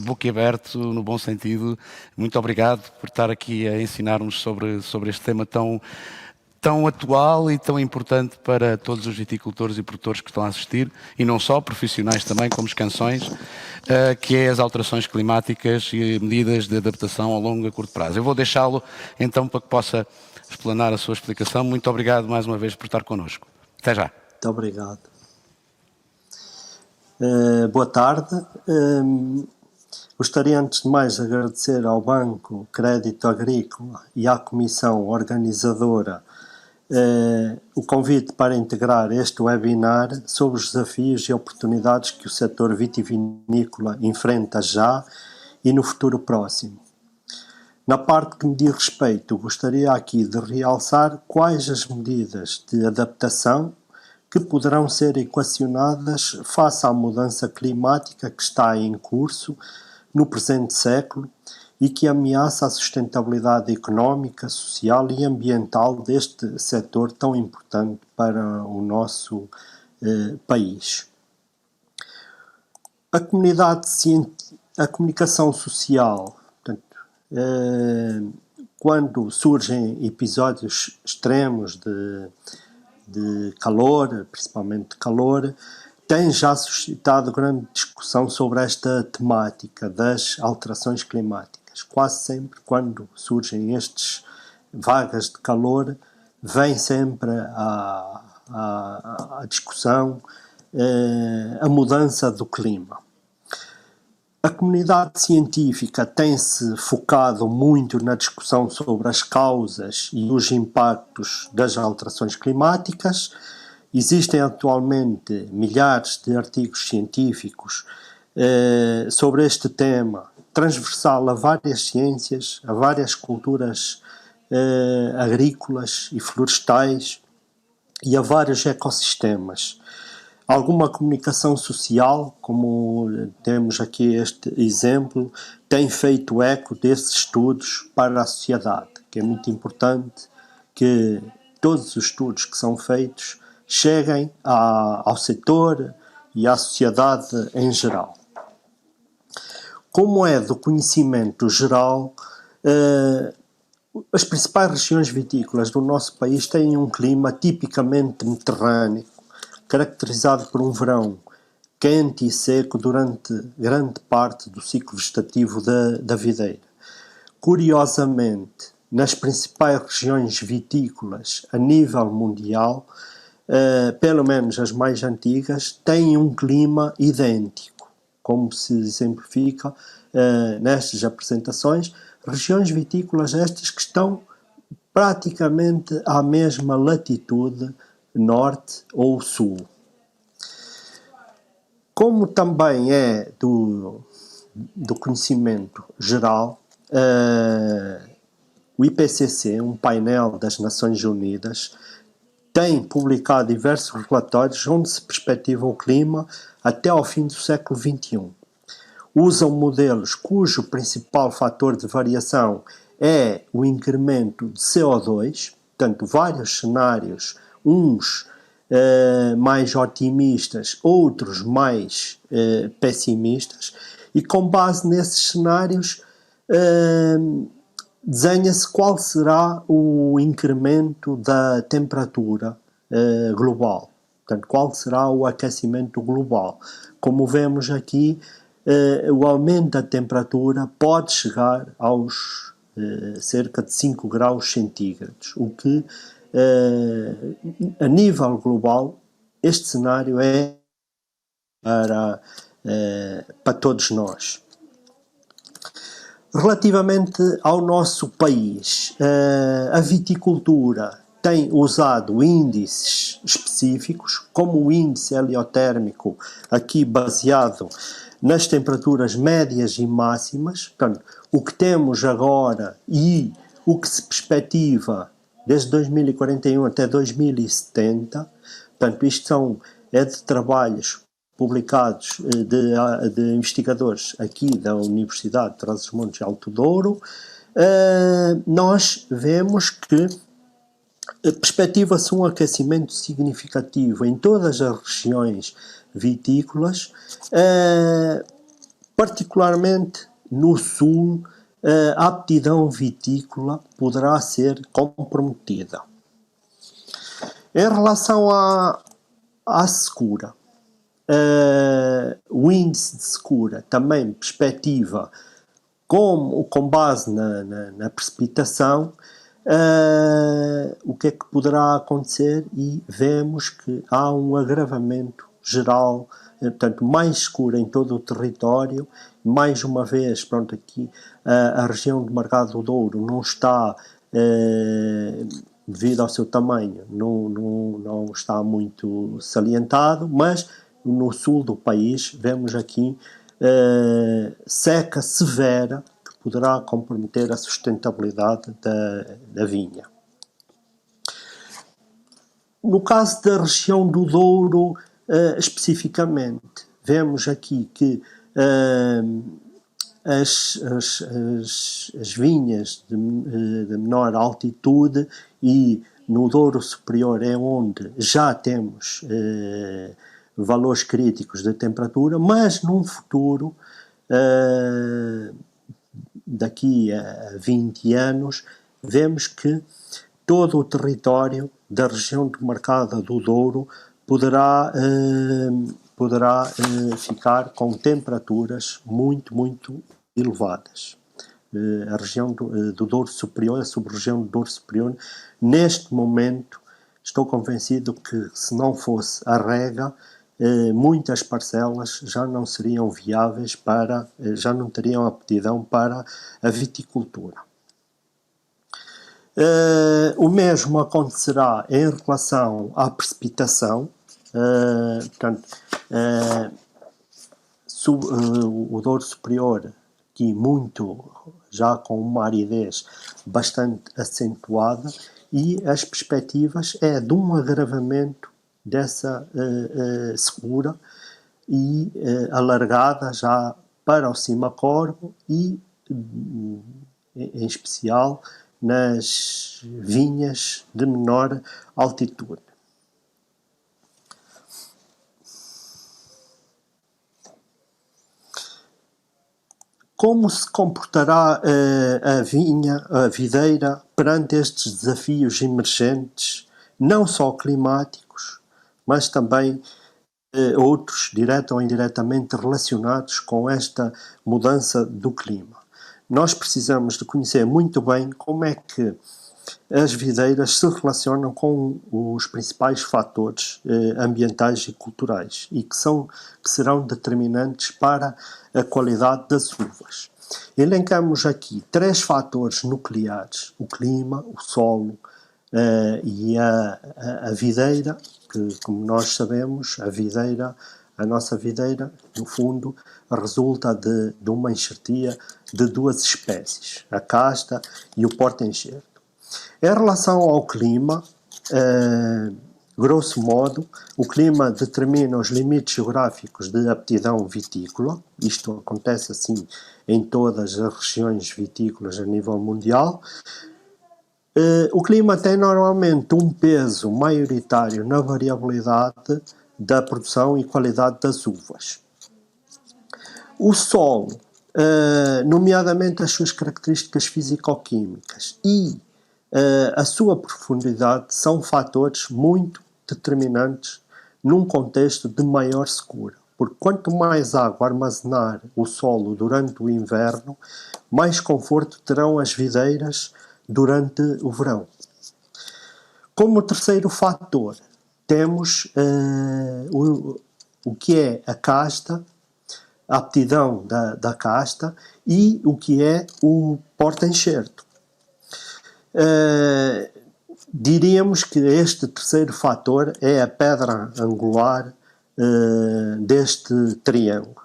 boquiaberto no bom sentido. Muito obrigado por estar aqui a ensinar-nos sobre este tema tão atual e tão importante para todos os viticultores e produtores que estão a assistir, e não só, profissionais também, como os canções, que é as alterações climáticas e medidas de adaptação a longo e a curto prazo. Eu vou deixá-lo então para que possa explanar a sua explicação. Muito obrigado mais uma vez por estar connosco. Até já. Muito obrigado. Boa tarde. Gostaria antes de mais de agradecer ao Banco Crédito Agrícola e à Comissão Organizadora o convite para integrar este webinar sobre os desafios e oportunidades que o setor vitivinícola enfrenta já e no futuro próximo. Na parte que me diz respeito, gostaria aqui de realçar quais as medidas de adaptação que poderão ser equacionadas face à mudança climática que está em curso no presente século e que ameaça a sustentabilidade económica, social e ambiental deste setor tão importante para o nosso país. A comunicação social, portanto, quando surgem episódios extremos de calor, principalmente de calor, tem já suscitado grande discussão sobre esta temática das alterações climáticas. Quase sempre, quando surgem estes vagas de calor, vem sempre a discussão a mudança do clima. A comunidade científica tem-se focado muito na discussão sobre as causas e os impactos das alterações climáticas. Existem atualmente milhares de artigos científicos sobre este tema, transversal a várias ciências, a várias culturas agrícolas e florestais e a vários ecossistemas. Alguma comunicação social, como temos aqui este exemplo, tem feito eco desses estudos para a sociedade, que é muito importante que todos os estudos que são feitos cheguem ao setor e à sociedade em geral. Como é do conhecimento geral, as principais regiões vitícolas do nosso país têm um clima tipicamente mediterrâneo, caracterizado por um verão quente e seco durante grande parte do ciclo vegetativo da videira. Curiosamente, nas principais regiões vitícolas a nível mundial, pelo menos as mais antigas, têm um clima idêntico. Como se exemplifica nestas apresentações, regiões vitícolas estas que estão praticamente à mesma latitude, norte ou sul. Como também é do conhecimento geral, o IPCC, um painel das Nações Unidas, tem publicado diversos relatórios onde se perspectiva o clima até ao fim do século XXI. Usam modelos cujo principal fator de variação é o incremento de CO2, portanto, vários cenários, uns mais otimistas, outros mais pessimistas, e com base nesses cenários desenha-se qual será o incremento da temperatura global. Portanto, qual será o aquecimento global. Como vemos aqui, o aumento da temperatura pode chegar aos cerca de 5 graus centígrados, o que, a nível global, este cenário é para todos nós. Relativamente ao nosso país, a viticultura tem usado índices específicos, como o índice heliotérmico, aqui baseado nas temperaturas médias e máximas. Portanto, o que temos agora e o que se perspectiva desde 2041 até 2070, portanto, isto é de trabalhos publicados de investigadores aqui da Universidade de Trás-os-Montes e Alto Douro. Nós vemos que perspectiva-se um aquecimento significativo em todas as regiões vitícolas, particularmente no sul. A aptidão vitícola poderá ser comprometida. Em relação à secura, o índice de secura também perspectiva com base na precipitação, o que é que poderá acontecer, e vemos que há um agravamento geral, portanto, mais escura em todo o território. Mais uma vez, pronto, aqui a região de Margado do Douro não está, devido ao seu tamanho, não está muito salientado, mas no sul do país vemos aqui seca severa que poderá comprometer a sustentabilidade da vinha. No caso da região do Douro, especificamente, vemos aqui que as vinhas de menor altitude, e no Douro Superior é onde já temos valores críticos de temperatura, mas num futuro, daqui a 20 anos, vemos que todo o território da região demarcada do Douro poderá ficar com temperaturas muito, muito elevadas. A região do Douro Superior, a sub-região do Douro Superior, neste momento, estou convencido que, se não fosse a rega, muitas parcelas já não seriam viáveis já não teriam aptidão para a viticultura. O mesmo acontecerá em relação à precipitação. Portanto, o Douro Superior, aqui já com uma aridez bastante acentuada, e as perspectivas é de um agravamento dessa secura e alargada já para o Cimacorvo e, em especial, nas vinhas de menor altitude. Como se comportará a videira perante estes desafios emergentes, não só climáticos, mas também outros, direta ou indiretamente, relacionados com esta mudança do clima? Nós precisamos de conhecer muito bem como é que as videiras se relacionam com os principais fatores ambientais e culturais, e que serão determinantes para a qualidade das uvas. Elencamos aqui 3 fatores nucleares: o clima, o solo e a videira, que, como nós sabemos, a nossa videira, no fundo, resulta de uma enxertia de 2 espécies, a casta e o porta-enxerto. Em relação ao clima, grosso modo, o clima determina os limites geográficos de aptidão vitícola. Isto acontece assim em todas as regiões vitícolas a nível mundial. O clima tem normalmente um peso maioritário na variabilidade da produção e qualidade das uvas. O solo, nomeadamente as suas características físico-químicas e a sua profundidade, são fatores muito determinantes num contexto de maior secura. porque quanto mais água armazenar o solo durante o inverno, mais conforto terão as videiras durante o verão. Como terceiro fator, temos o que é a casta, a aptidão da casta e o que é o porta-enxerto. Diríamos que este terceiro fator é a pedra angular deste triângulo.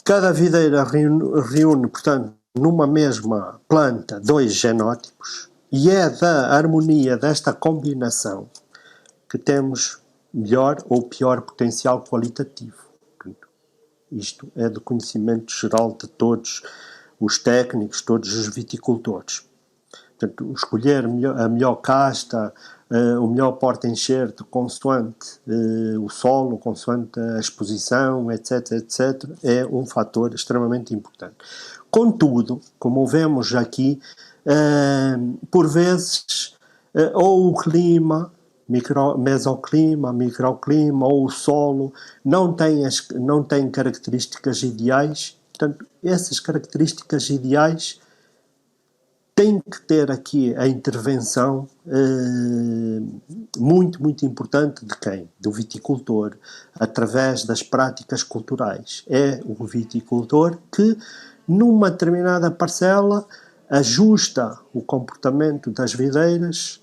Cada videira reúne, portanto, numa mesma planta, 2 genótipos, e é da harmonia desta combinação que temos melhor ou pior potencial qualitativo. Portanto, isto é do conhecimento geral de todos os técnicos, todos os viticultores. Portanto, escolher a melhor casta, o melhor porta-enxerto consoante o solo, consoante a exposição, etc., etc., é um fator extremamente importante. Contudo, como vemos aqui, por vezes, ou o clima, mesoclima, microclima, ou o solo, não tem características ideais. Portanto, essas características ideais tem que ter aqui a intervenção muito, muito importante de quem? Do viticultor, através das práticas culturais. É o viticultor que, numa determinada parcela, ajusta o comportamento das videiras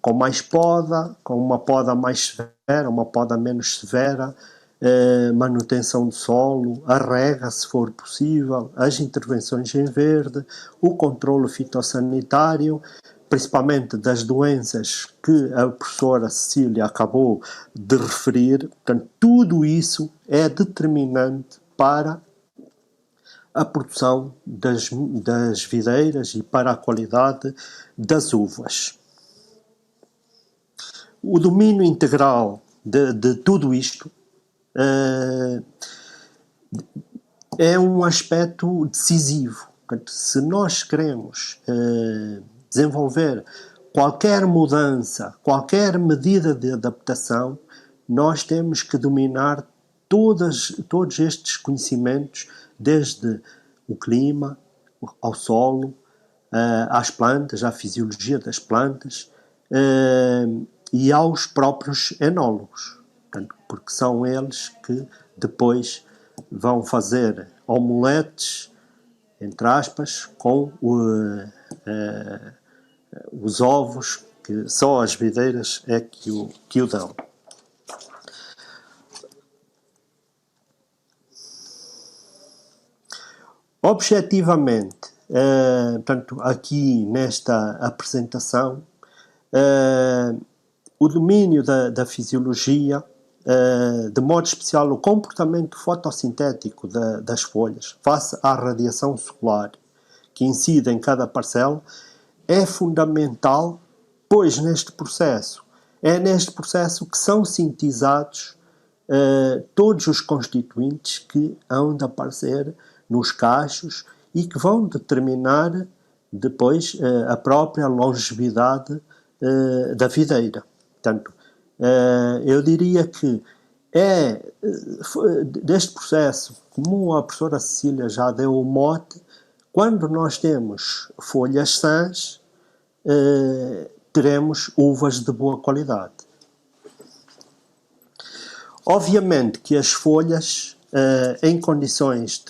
com mais poda, com uma poda mais severa, uma poda menos severa, manutenção do solo, a rega, se for possível, as intervenções em verde, o controlo fitossanitário, principalmente das doenças que a professora Cecília acabou de referir. Portanto, tudo isso é determinante para a produção das videiras e para a qualidade das uvas. O domínio integral de tudo isto é um aspecto decisivo. Portanto, se nós queremos desenvolver qualquer mudança, qualquer medida de adaptação, nós temos que dominar todos estes conhecimentos, desde o clima, ao solo, às plantas, à fisiologia das plantas e aos próprios enólogos. Portanto, porque são eles que depois vão fazer omeletes, entre aspas, com os ovos, que só as videiras é que o dão. Objetivamente, portanto, aqui nesta apresentação, o domínio da fisiologia, de modo especial o comportamento fotossintético das folhas face à radiação solar que incide em cada parcela, é fundamental, pois é neste processo que são sintetizados todos os constituintes que hão de aparecer nos cachos e que vão determinar depois a própria longevidade da videira. Portanto, eu diria que deste processo, como a professora Cecília já deu o mote, quando nós temos folhas sãs, teremos uvas de boa qualidade. Obviamente que as folhas, em condições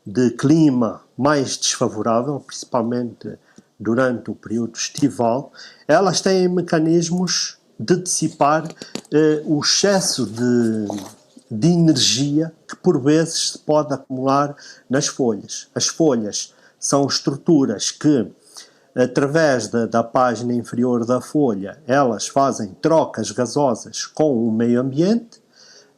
de clima mais desfavorável, principalmente durante o período estival, elas têm mecanismos de dissipar o excesso de energia que por vezes se pode acumular nas folhas. As folhas são estruturas que, através da página inferior da folha, elas fazem trocas gasosas com o meio ambiente,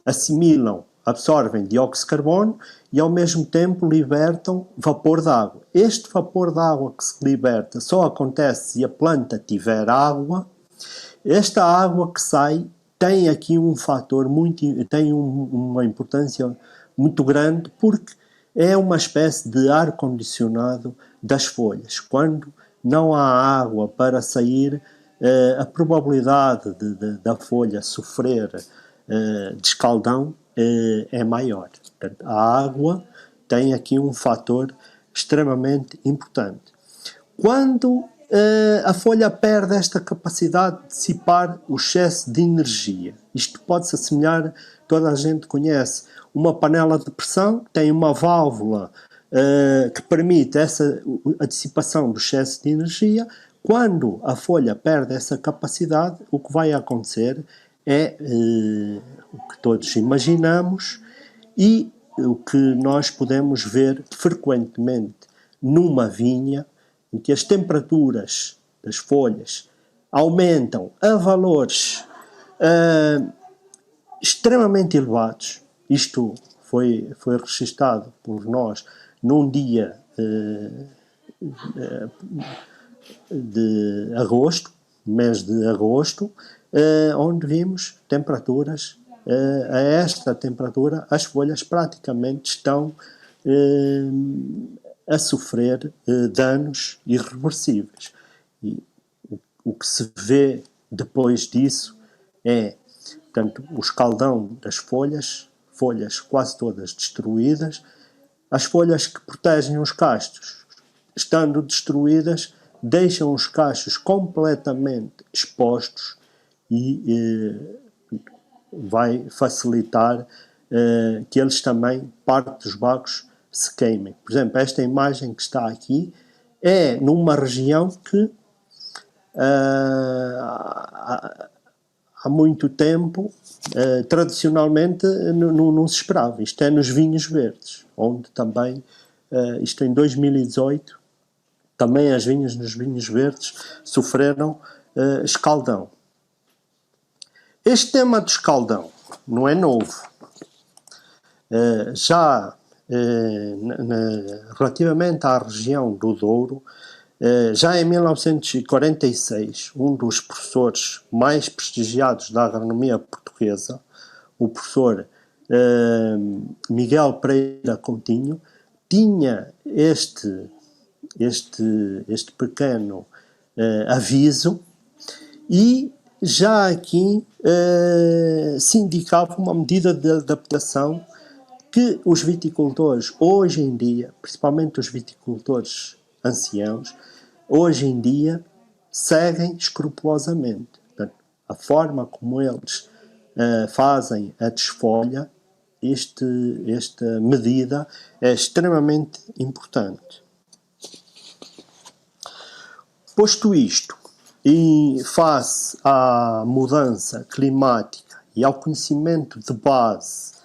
assimilam, absorvem dióxido de carbono e ao mesmo tempo libertam vapor de água. Este vapor de água que se liberta só acontece se a planta tiver água. Esta água que sai tem aqui um fator uma importância muito grande, porque é uma espécie de ar-condicionado das folhas. Quando não há água para sair, a probabilidade da folha sofrer de escaldão é maior. Portanto, a água tem aqui um fator extremamente importante. Quando a folha perde esta capacidade de dissipar o excesso de energia, isto pode-se assemelhar, toda a gente conhece, uma panela de pressão, tem uma válvula que permite a dissipação do excesso de energia. Quando a folha perde essa capacidade, o que vai acontecer é o que todos imaginamos e o que nós podemos ver frequentemente numa vinha, em que as temperaturas das folhas aumentam a valores extremamente elevados. Isto foi registado por nós num dia de agosto, mês de agosto, onde vimos temperaturas, a esta temperatura as folhas praticamente estão a sofrer danos irreversíveis. E o que se vê depois disso é, portanto, o escaldão das folhas quase todas destruídas, as folhas que protegem os cachos, estando destruídas, deixam os cachos completamente expostos e vai facilitar que eles também, parte dos bagos, se queimem. Por exemplo, esta imagem que está aqui é numa região que há muito tempo, tradicionalmente, não se esperava. Isto é nos vinhos verdes, onde também, isto em 2018, também as vinhas nos vinhos verdes sofreram escaldão. Este tema do escaldão não é novo. Relativamente à região do Douro, já em 1946, um dos professores mais prestigiados da agronomia portuguesa, o professor Miguel Pereira Coutinho, tinha este pequeno aviso e já aqui se indicava uma medida de adaptação que os viticultores hoje em dia, principalmente os viticultores anciãos, hoje em dia seguem escrupulosamente. Portanto, a forma como eles fazem a desfolha, esta medida é extremamente importante. Posto isto, e face à mudança climática e ao conhecimento de base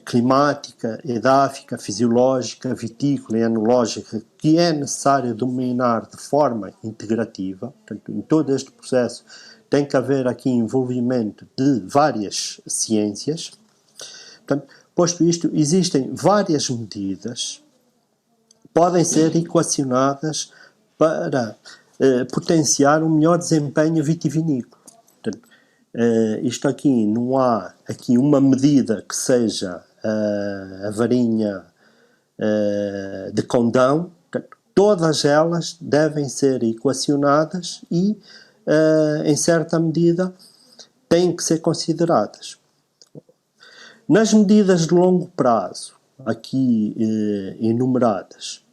climática, edáfica, fisiológica, vitícola e enológica que é necessário dominar de forma integrativa, portanto, em todo este processo tem que haver aqui envolvimento de várias ciências. Portanto, posto isto, existem várias medidas que podem ser equacionadas para potenciar um melhor desempenho vitivinícola. Portanto, isto aqui, não há aqui uma medida que seja a varinha de condão. Portanto, todas elas devem ser equacionadas e, em certa medida, têm que ser consideradas. Nas medidas de longo prazo, aqui enumeradas,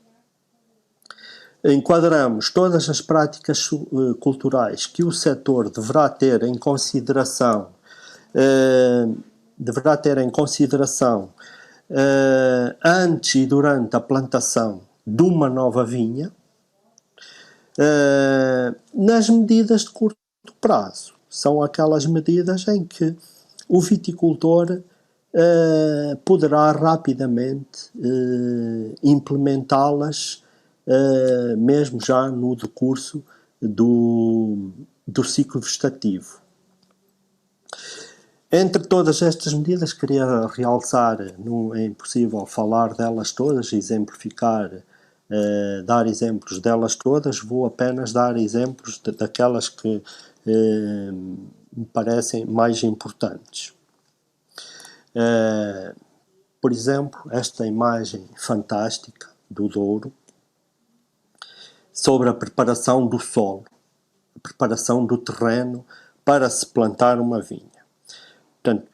enquadramos todas as práticas culturais que o setor deverá ter em consideração, antes e durante a plantação de uma nova vinha. Nas medidas de curto prazo, são aquelas medidas em que o viticultor poderá rapidamente implementá-las mesmo já no decurso do ciclo vegetativo. Entre todas estas medidas, queria realçar, não é impossível falar delas todas, exemplificar, dar exemplos delas todas, vou apenas dar exemplos daquelas que me parecem mais importantes. Por exemplo, esta imagem fantástica do Douro, sobre a preparação do solo, a preparação do terreno para se plantar uma vinha. Portanto,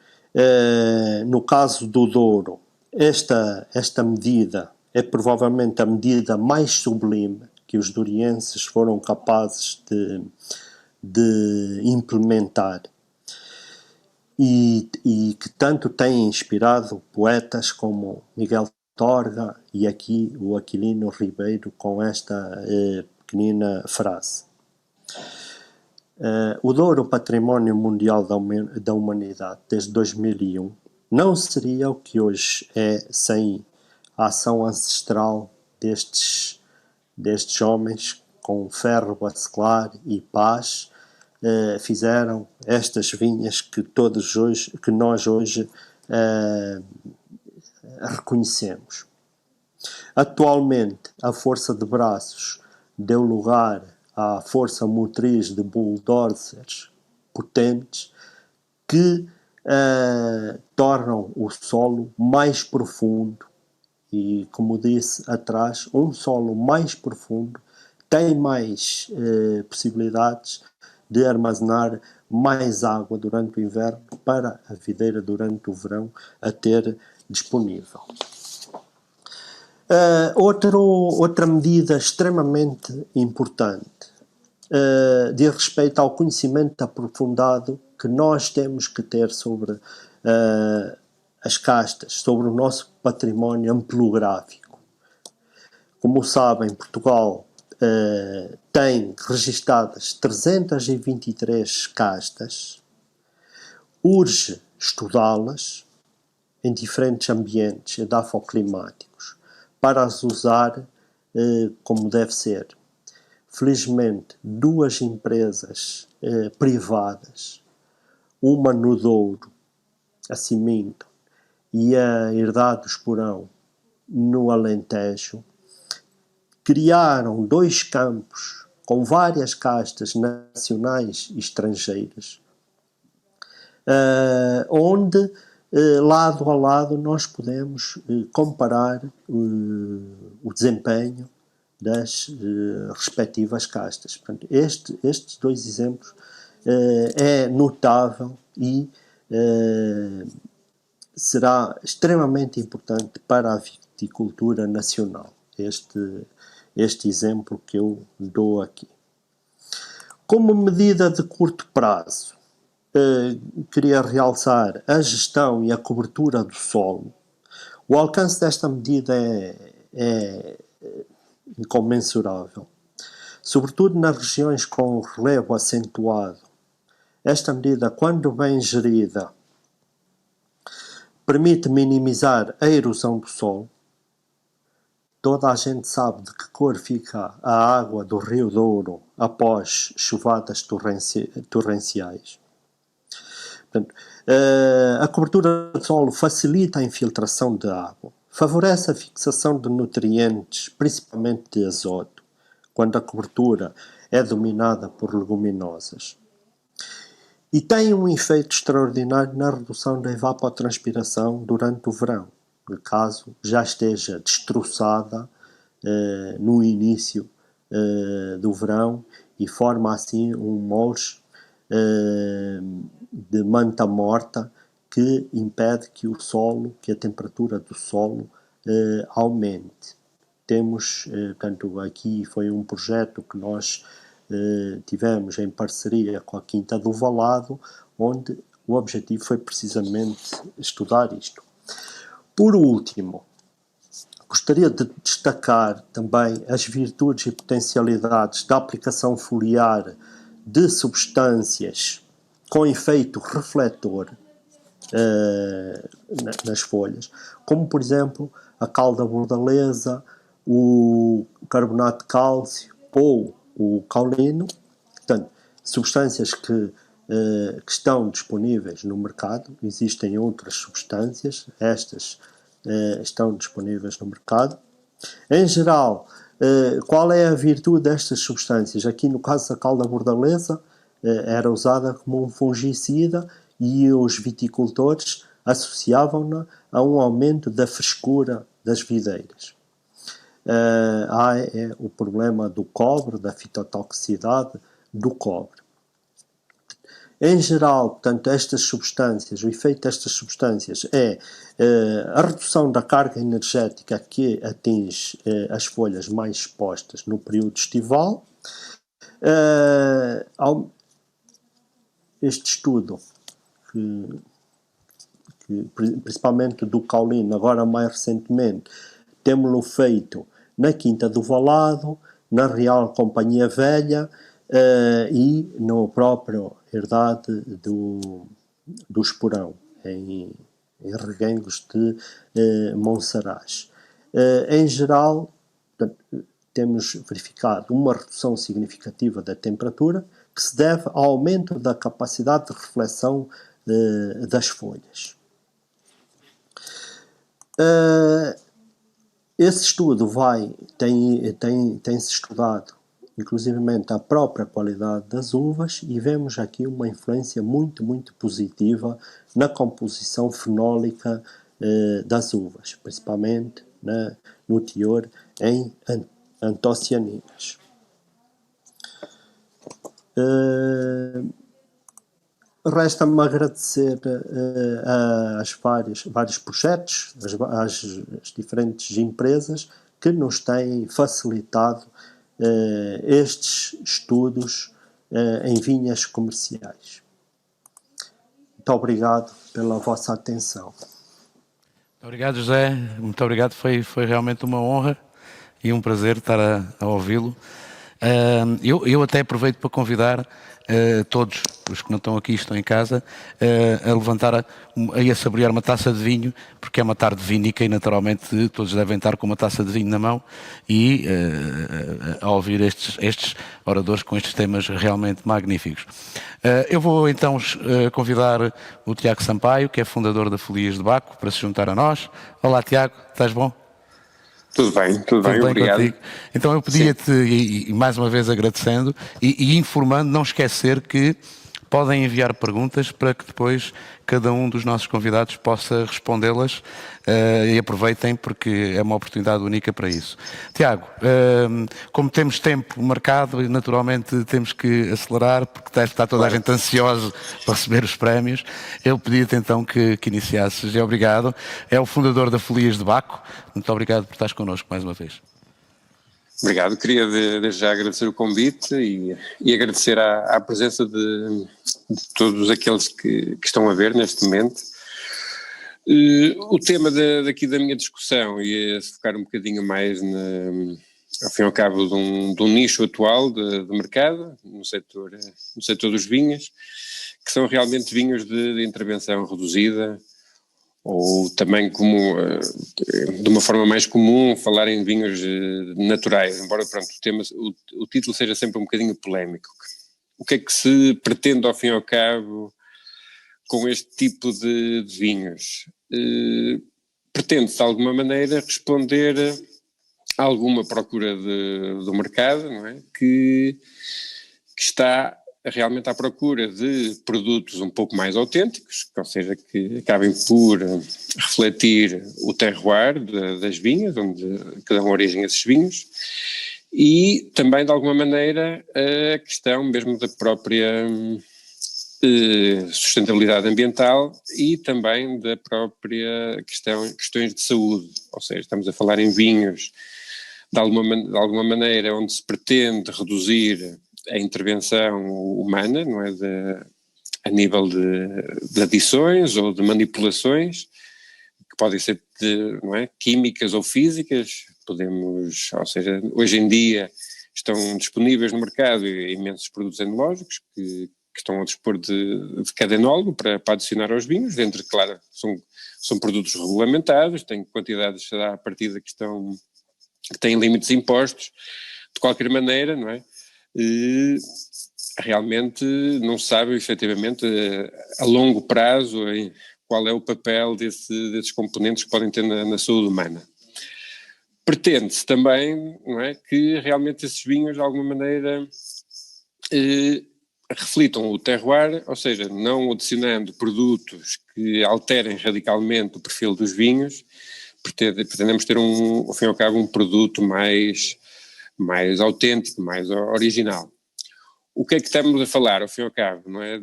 No caso do Douro, esta medida é provavelmente a medida mais sublime que os dourienses foram capazes de implementar e que tanto tem inspirado poetas como Miguel Torga e aqui o Aquilino Ribeiro com esta pequenina frase. O Douro Património Mundial da Humanidade desde 2001 não seria o que hoje é sem a ação ancestral destes homens com ferro bacelar e paz fizeram estas vinhas que nós hoje reconhecemos. Atualmente, a força de braços deu lugar à força motriz de bulldozers potentes que tornam o solo mais profundo e, como disse atrás, um solo mais profundo tem mais possibilidades de armazenar mais água durante o inverno para a videira durante o verão a ter disponível. Outra medida extremamente importante diz respeito ao conhecimento aprofundado que nós temos que ter sobre as castas, sobre o nosso património ampelográfico. Como sabem, Portugal tem registadas 323 castas, urge estudá-las em diferentes ambientes edafoclimáticos para as usar como deve ser. Felizmente, 2 empresas privadas, uma no Douro, a Ciminto, e a Herdade do Esporão, no Alentejo, criaram 2 campos com várias castas nacionais e estrangeiras, onde, lado a lado, nós podemos comparar o desempenho das respectivas castas. Portanto, estes 2 exemplos é notável e será extremamente importante para a viticultura nacional, este exemplo que eu dou aqui. Como medida de curto prazo, queria realçar a gestão e a cobertura do solo. O alcance desta medida é incomensurável, sobretudo nas regiões com relevo acentuado. Esta medida, quando bem gerida, permite minimizar a erosão do solo. Toda a gente sabe de que cor fica a água do Rio Douro após chuvadas torrenciais. Portanto, a cobertura do solo facilita a infiltração de água, favorece a fixação de nutrientes, principalmente de azoto, quando a cobertura é dominada por leguminosas. E tem um efeito extraordinário na redução da evapotranspiração durante o verão, caso já esteja destroçada no início do verão e forma assim um moles de manta morta que impede que o solo, que a temperatura do solo aumente. Temos, portanto, aqui foi um projeto que nós tivemos em parceria com a Quinta do Valado, onde o objetivo foi precisamente estudar isto. Por último, gostaria de destacar também as virtudes e potencialidades da aplicação foliar de substâncias com efeito refletor nas folhas, como por exemplo a cal da bordaleza, o carbonato de cálcio ou o caulino. Portanto, substâncias que estão disponíveis no mercado. Existem outras substâncias, estas estão disponíveis no mercado. Em geral, qual é a virtude destas substâncias? Aqui no caso da cal da bordaleza, era usada como um fungicida e os viticultores associavam-na a um aumento da frescura das videiras. Há o problema do cobre, da fitotoxicidade do cobre. Em geral, portanto, estas substâncias, o efeito destas substâncias é a redução da carga energética que atinge as folhas mais expostas no período estival. Este estudo, que principalmente do caulino, agora mais recentemente, temos-lo feito na Quinta do Valado, na Real Companhia Velha e no próprio Herdade do Esporão, em Reguengos de Monsaraz. Em geral, temos verificado uma redução significativa da temperatura que se deve ao aumento da capacidade de reflexão das folhas. Esse estudo tem-se estudado inclusivamente a própria qualidade das uvas e vemos aqui uma influência muito, muito positiva na composição fenólica das uvas, principalmente no teor em antocianinas. Resta-me agradecer aos vários projetos, às diferentes empresas que nos têm facilitado estes estudos em vinhas comerciais. Muito obrigado pela vossa atenção. Muito obrigado, José. Muito obrigado. Foi realmente uma honra e um prazer estar a ouvi-lo. Eu até aproveito para convidar todos os que não estão aqui, estão em casa, a levantar e a saborear uma taça de vinho, porque é uma tarde vínica e naturalmente todos devem estar com uma taça de vinho na mão e a ouvir estes oradores com estes temas realmente magníficos. Eu vou então convidar o Tiago Sampaio, que é fundador da Folias de Baco, para se juntar a nós. Olá, Tiago, estás bom? Tudo bem, obrigado. Contigo. Então eu pedia-te, e mais uma vez agradecendo, e informando, não esquecer que podem enviar perguntas para que depois cada um dos nossos convidados possa respondê-las e aproveitem porque é uma oportunidade única para isso. Tiago, como temos tempo marcado, naturalmente temos que acelerar porque deve estar toda a gente ansiosa para receber os prémios. Eu pedia-te então que iniciasses. E obrigado. É o fundador da Folias de Baco. Muito obrigado por estares connosco mais uma vez. Obrigado, queria desde já agradecer o convite e agradecer à presença de todos aqueles que estão a ver neste momento. O tema daqui da minha discussão ia se focar um bocadinho mais, ao fim e ao cabo, de um nicho atual de mercado, no setor dos vinhos, que são realmente vinhos de intervenção reduzida, ou também como, de uma forma mais comum, falar em vinhos naturais, embora pronto, o título seja sempre um bocadinho polémico. O que é que se pretende ao fim e ao cabo com este tipo de vinhos? Pretende-se de alguma maneira responder a alguma procura do mercado, não é? Que está realmente à procura de produtos um pouco mais autênticos, ou seja, que acabem por refletir o terroir das vinhas, onde que dão origem a esses vinhos, e também de alguma maneira a questão mesmo da própria sustentabilidade ambiental e também da própria questões de saúde, ou seja, estamos a falar em vinhos de alguma maneira onde se pretende reduzir a intervenção humana, não é, a nível de adições ou de manipulações, que podem ser não é, químicas ou físicas, ou seja, hoje em dia estão disponíveis no mercado imensos produtos enológicos que estão ao dispor de cada enólogo para adicionar aos vinhos, dentro, claro, são produtos regulamentados, têm quantidades à partida que têm limites impostos, de qualquer maneira, não é? Realmente não se sabe efetivamente a longo prazo qual é o papel desses componentes que podem ter na saúde humana. Pretende-se também, não é, que realmente esses vinhos de alguma maneira reflitam o terroir, ou seja, não adicionando produtos que alterem radicalmente o perfil dos vinhos, pretendemos ter ao fim e ao cabo um produto mais autêntico, mais original. O que é que estamos a falar, ao fim e ao cabo, não é?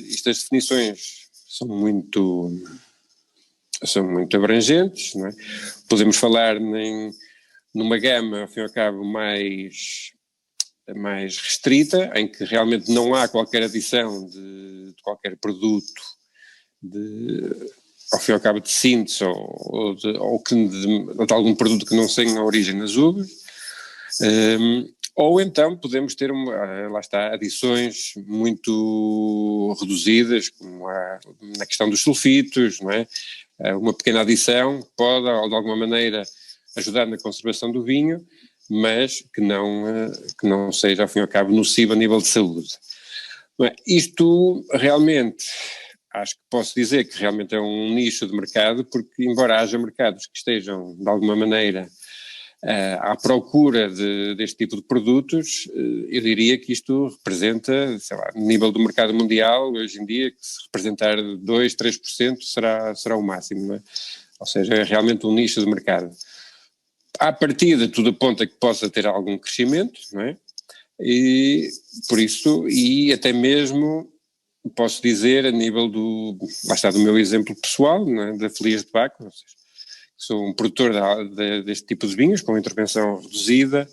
Estas definições são muito abrangentes, não é? Podemos falar numa gama, ao fim e ao cabo, mais restrita, em que realmente não há qualquer adição de qualquer produto, ao fim e ao cabo, de síntese ou de algum produto que não tenha origem nas uvas. Ou então podemos ter, lá está, adições muito reduzidas, como na questão dos sulfitos, não é? Uma pequena adição pode, de alguma maneira, ajudar na conservação do vinho, mas que não seja, ao fim e ao cabo, nocivo a nível de saúde. Isto realmente, acho que posso dizer que realmente é um nicho de mercado, porque embora haja mercados que estejam, de alguma maneira, à procura deste tipo de produtos, eu diria que isto representa, sei lá, no nível do mercado mundial, hoje em dia, que se representar 2, 3% será o máximo, não é? Ou seja, é realmente um nicho de mercado. À partida, tudo aponta que possa ter algum crescimento, não é? E por isso, e até mesmo posso dizer a nível lá está, do meu exemplo pessoal, não é? Da Felias de Baco, ou seja, sou um produtor deste tipo de vinhos, com intervenção reduzida,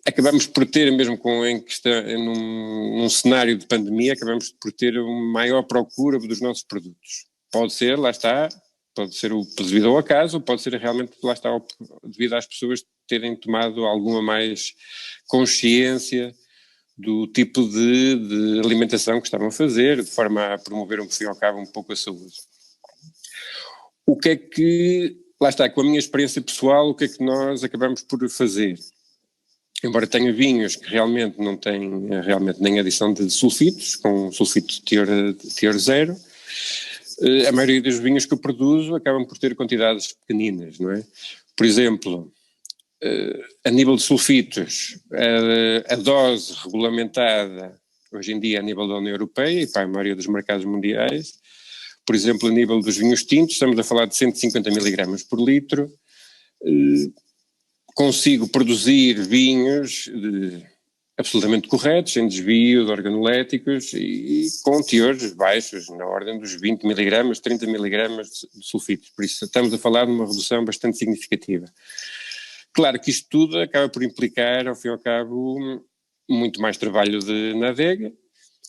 acabamos por ter, mesmo num cenário de pandemia, acabamos por ter uma maior procura dos nossos produtos. Pode ser, lá está, pode ser devido ao acaso, ou pode ser realmente, lá está, devido às pessoas terem tomado alguma mais consciência do tipo de alimentação que estavam a fazer, de forma a promover, ao fim e ao cabo, um pouco a saúde. O que é que, lá está, com a minha experiência pessoal, o que é que nós acabamos por fazer? Embora tenha vinhos que realmente não têm nem adição de sulfitos, com sulfito de teor zero, a maioria dos vinhos que eu produzo acabam por ter quantidades pequeninas, não é? Por exemplo, a nível de sulfitos, a dose regulamentada, hoje em dia a nível da União Europeia e para a maioria dos mercados mundiais, por exemplo, a nível dos vinhos tintos, estamos a falar de 150 mg por litro. Consigo produzir vinhos absolutamente corretos, sem desvio de organoléticos e com teores baixos, na ordem dos 20 mg, 30 mg de sulfitos. Por isso estamos a falar de uma redução bastante significativa. Claro que isto tudo acaba por implicar, ao fim e ao cabo, muito mais trabalho na adega,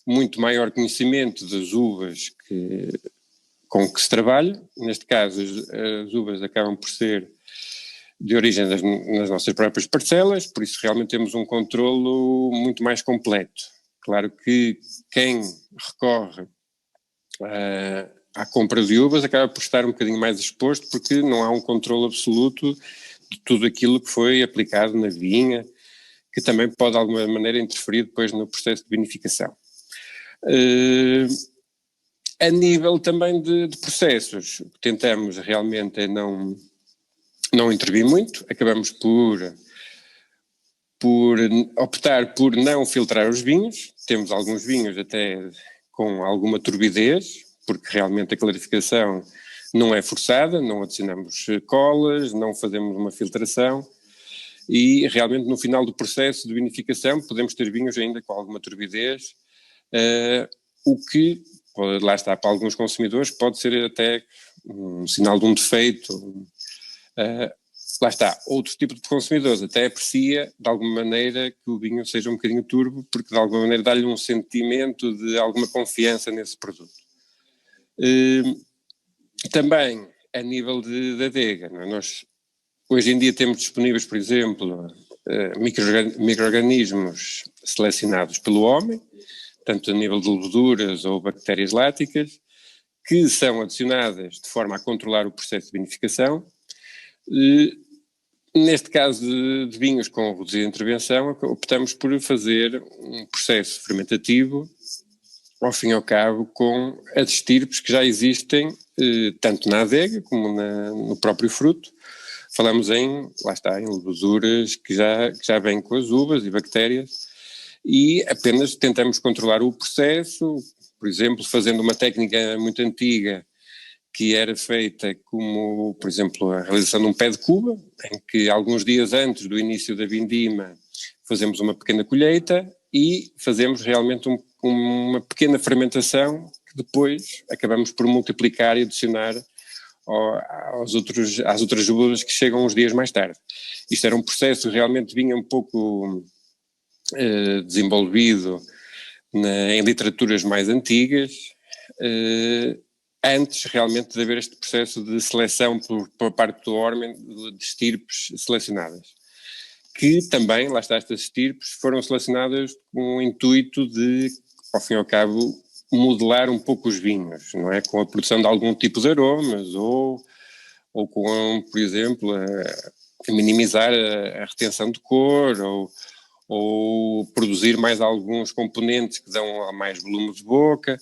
muito maior conhecimento das uvas com que se trabalha. Neste caso, as uvas acabam por ser de origem nas nossas próprias parcelas, por isso realmente temos um controlo muito mais completo. Claro que quem recorre à compra de uvas acaba por estar um bocadinho mais exposto, porque não há um controlo absoluto de tudo aquilo que foi aplicado na vinha, que também pode de alguma maneira interferir depois no processo de vinificação. A nível também de processos, o que tentamos realmente é não intervir muito, acabamos por optar por não filtrar os vinhos. Temos alguns vinhos até com alguma turbidez, porque realmente a clarificação não é forçada, não adicionamos colas, não fazemos uma filtração e realmente no final do processo de vinificação podemos ter vinhos ainda com alguma turbidez, o que, lá está, para alguns consumidores pode ser até um sinal de um defeito. Lá está, outro tipo de consumidores até aprecia de alguma maneira que o vinho seja um bocadinho turbo, porque de alguma maneira dá-lhe um sentimento de alguma confiança nesse produto. Também a nível de adega, não é? Nós hoje em dia temos disponíveis, por exemplo, micro-organismos selecionados pelo homem, tanto a nível de leveduras ou bactérias láticas, que são adicionadas de forma a controlar o processo de vinificação. Neste caso de vinhos com reduzida intervenção, optamos por fazer um processo fermentativo, ao fim e ao cabo, com as estirpes que já existem, tanto na adega como no próprio fruto. Falamos lá está, em leveduras que já vêm com as uvas e bactérias, e apenas tentamos controlar o processo, por exemplo, fazendo uma técnica muito antiga, que era feita como, por exemplo, a realização de um pé de cuba, em que alguns dias antes do início da vindima fazemos uma pequena colheita, e fazemos realmente uma pequena fermentação que depois acabamos por multiplicar e adicionar às outras leveduras que chegam uns dias mais tarde. Isto era um processo que realmente vinha um pouco desenvolvido em literaturas mais antigas, antes realmente de haver este processo de seleção por parte do Ormen de estirpes selecionadas, que também, lá está, estas estirpes foram selecionadas com o intuito de, ao fim e ao cabo, modelar um pouco os vinhos, não é? Com a produção de algum tipo de aromas ou com, por exemplo, a minimizar a retenção de cor ou produzir mais alguns componentes que dão mais volume de boca.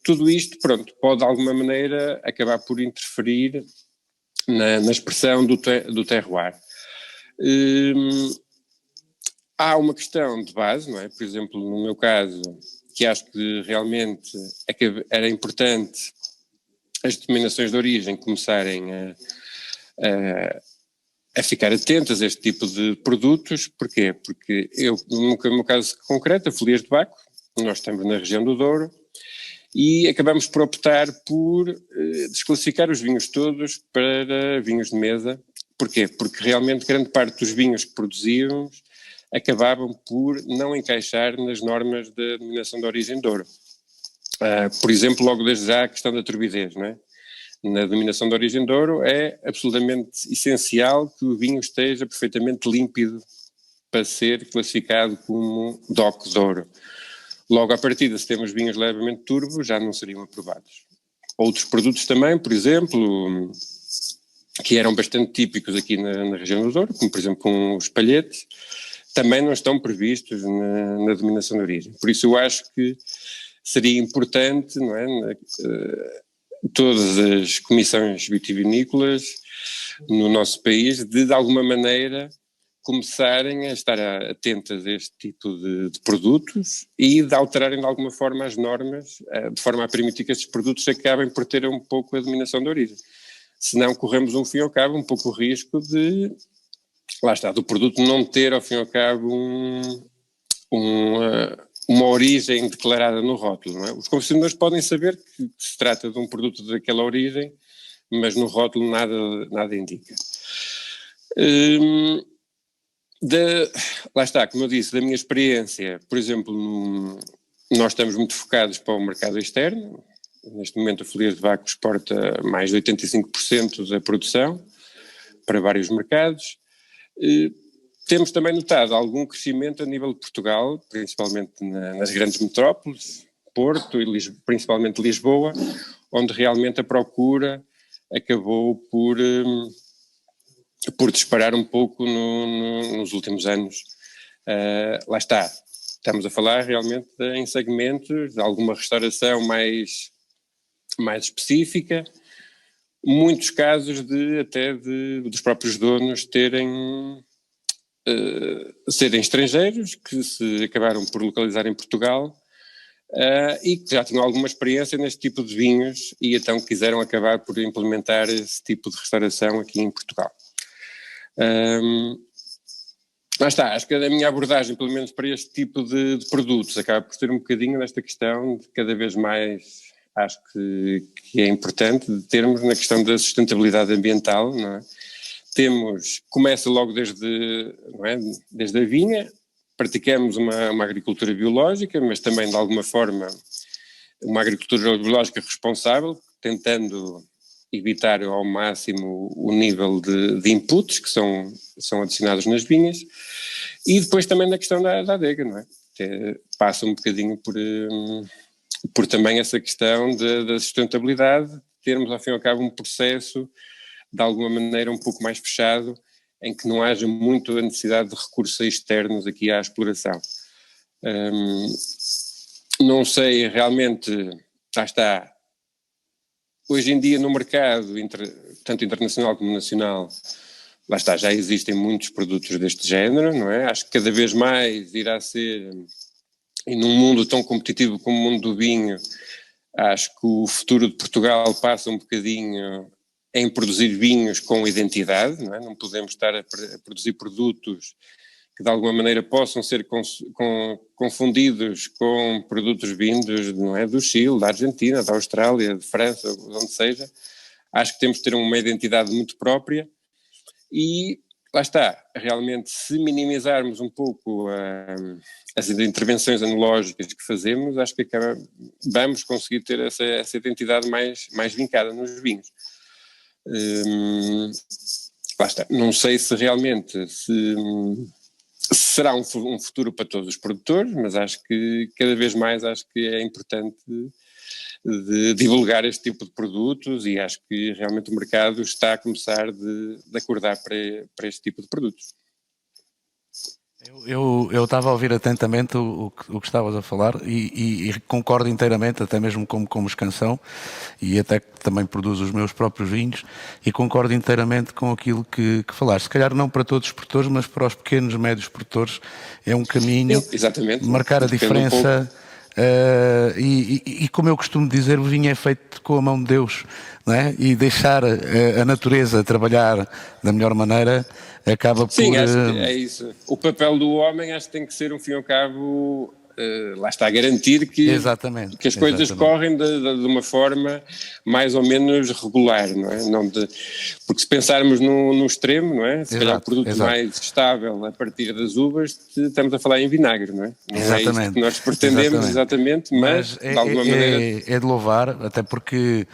Tudo isto, pronto, pode de alguma maneira acabar por interferir na expressão do terroir. Há uma questão de base, não é? Por exemplo, no meu caso, que acho que realmente era importante as denominações de origem começarem a ficar atentas a este tipo de produtos. Porquê? Porque eu, no meu caso concreto, a Folias de Baco, nós estamos na região do Douro, e acabamos por optar por desclassificar os vinhos todos para vinhos de mesa. Porquê? Porque realmente grande parte dos vinhos que produzíamos acabavam por não encaixar nas normas da denominação de origem de Douro. Por exemplo, logo desde já a questão da turbidez, não é? Na denominação de origem de Douro é absolutamente essencial que o vinho esteja perfeitamente límpido para ser classificado como DOC Douro. Logo à partida, se temos vinhos levemente turbos, já não seriam aprovados. Outros produtos também, por exemplo, que eram bastante típicos aqui na região do Douro, como por exemplo os palhetes, também não estão previstos na denominação de origem. Por isso eu acho que seria importante, não é, todas as comissões vitivinícolas no nosso país, de alguma maneira começarem a estar atentas a este tipo de produtos e de alterarem de alguma forma as normas, de forma a permitir que estes produtos acabem por ter um pouco a denominação de origem. Senão corremos, ao fim e ao cabo, um pouco o risco de, lá está, do produto não ter, ao fim e ao cabo, uma origem declarada no rótulo, não é? Os consumidores podem saber que se trata de um produto daquela origem, mas no rótulo nada indica. Lá está, como eu disse, da minha experiência, por exemplo, nós estamos muito focados para o mercado externo. Neste momento a Folias de Baco exporta mais de 85% da produção para vários mercados. Temos também notado algum crescimento a nível de Portugal, principalmente nas grandes metrópoles, Porto e principalmente Lisboa, onde realmente a procura acabou por disparar um pouco nos últimos anos. Lá está, estamos a falar realmente em segmentos de alguma restauração mais específica, muitos casos até dos próprios donos serem estrangeiros que se acabaram por localizar em Portugal e que já tinham alguma experiência neste tipo de vinhos e então quiseram acabar por implementar esse tipo de restauração aqui em Portugal. Lá está, acho que a minha abordagem, pelo menos para este tipo de produtos, acaba por ser um bocadinho nesta questão de cada vez mais, acho que é importante de termos na questão da sustentabilidade ambiental, não é? Começa logo desde a vinha, praticamos uma agricultura biológica, mas também de alguma forma uma agricultura biológica responsável, tentando evitar ao máximo o nível de inputs que são adicionados nas vinhas, e depois também na questão da adega, não é? Passa um bocadinho por também essa questão da sustentabilidade, termos ao fim e ao cabo um processo de alguma maneira um pouco mais fechado, em que não haja muito a necessidade de recursos externos aqui à exploração. Não sei realmente, já está, hoje em dia no mercado, tanto internacional como nacional, lá está, já existem muitos produtos deste género, não é? Acho que cada vez mais irá ser, e num mundo tão competitivo como o mundo do vinho, acho que o futuro de Portugal passa um bocadinho em produzir vinhos com identidade, não é? Não podemos estar a produzir produtos que de alguma maneira possam ser confundidos com produtos vindos, não é, do Chile, da Argentina, da Austrália, de França, de onde seja. Acho que temos de ter uma identidade muito própria e, lá está, realmente se minimizarmos um pouco as intervenções analógicas que fazemos, acho que vamos conseguir ter essa identidade mais vincada nos vinhos. Lá está, não sei se realmente será um futuro para todos os produtores, mas acho que cada vez mais acho que é importante de divulgar este tipo de produtos e acho que realmente o mercado está a começar de acordar para este tipo de produtos. Eu estava a ouvir atentamente o que estavas a falar e concordo inteiramente, até mesmo como escansão, e até que também produzo os meus próprios vinhos, e concordo inteiramente com aquilo que falaste. Se calhar não para todos os produtores, mas para os pequenos, médios produtores é um caminho. Exatamente. Marcar a diferença. E como eu costumo dizer, o vinho é feito com a mão de Deus, não é? E deixar a natureza trabalhar da melhor maneira acaba por... Sim, acho que é isso. O papel do homem acho que tem que ser, um fim e ao cabo, lá está, garantir que as coisas correm de uma forma mais ou menos regular, não é? Porque se pensarmos no extremo, não é? Se calhar o produto mais estável a partir das uvas, estamos a falar em vinagre, não é? Não é isso que nós pretendemos, exatamente, mas de alguma maneira... É de louvar, até porque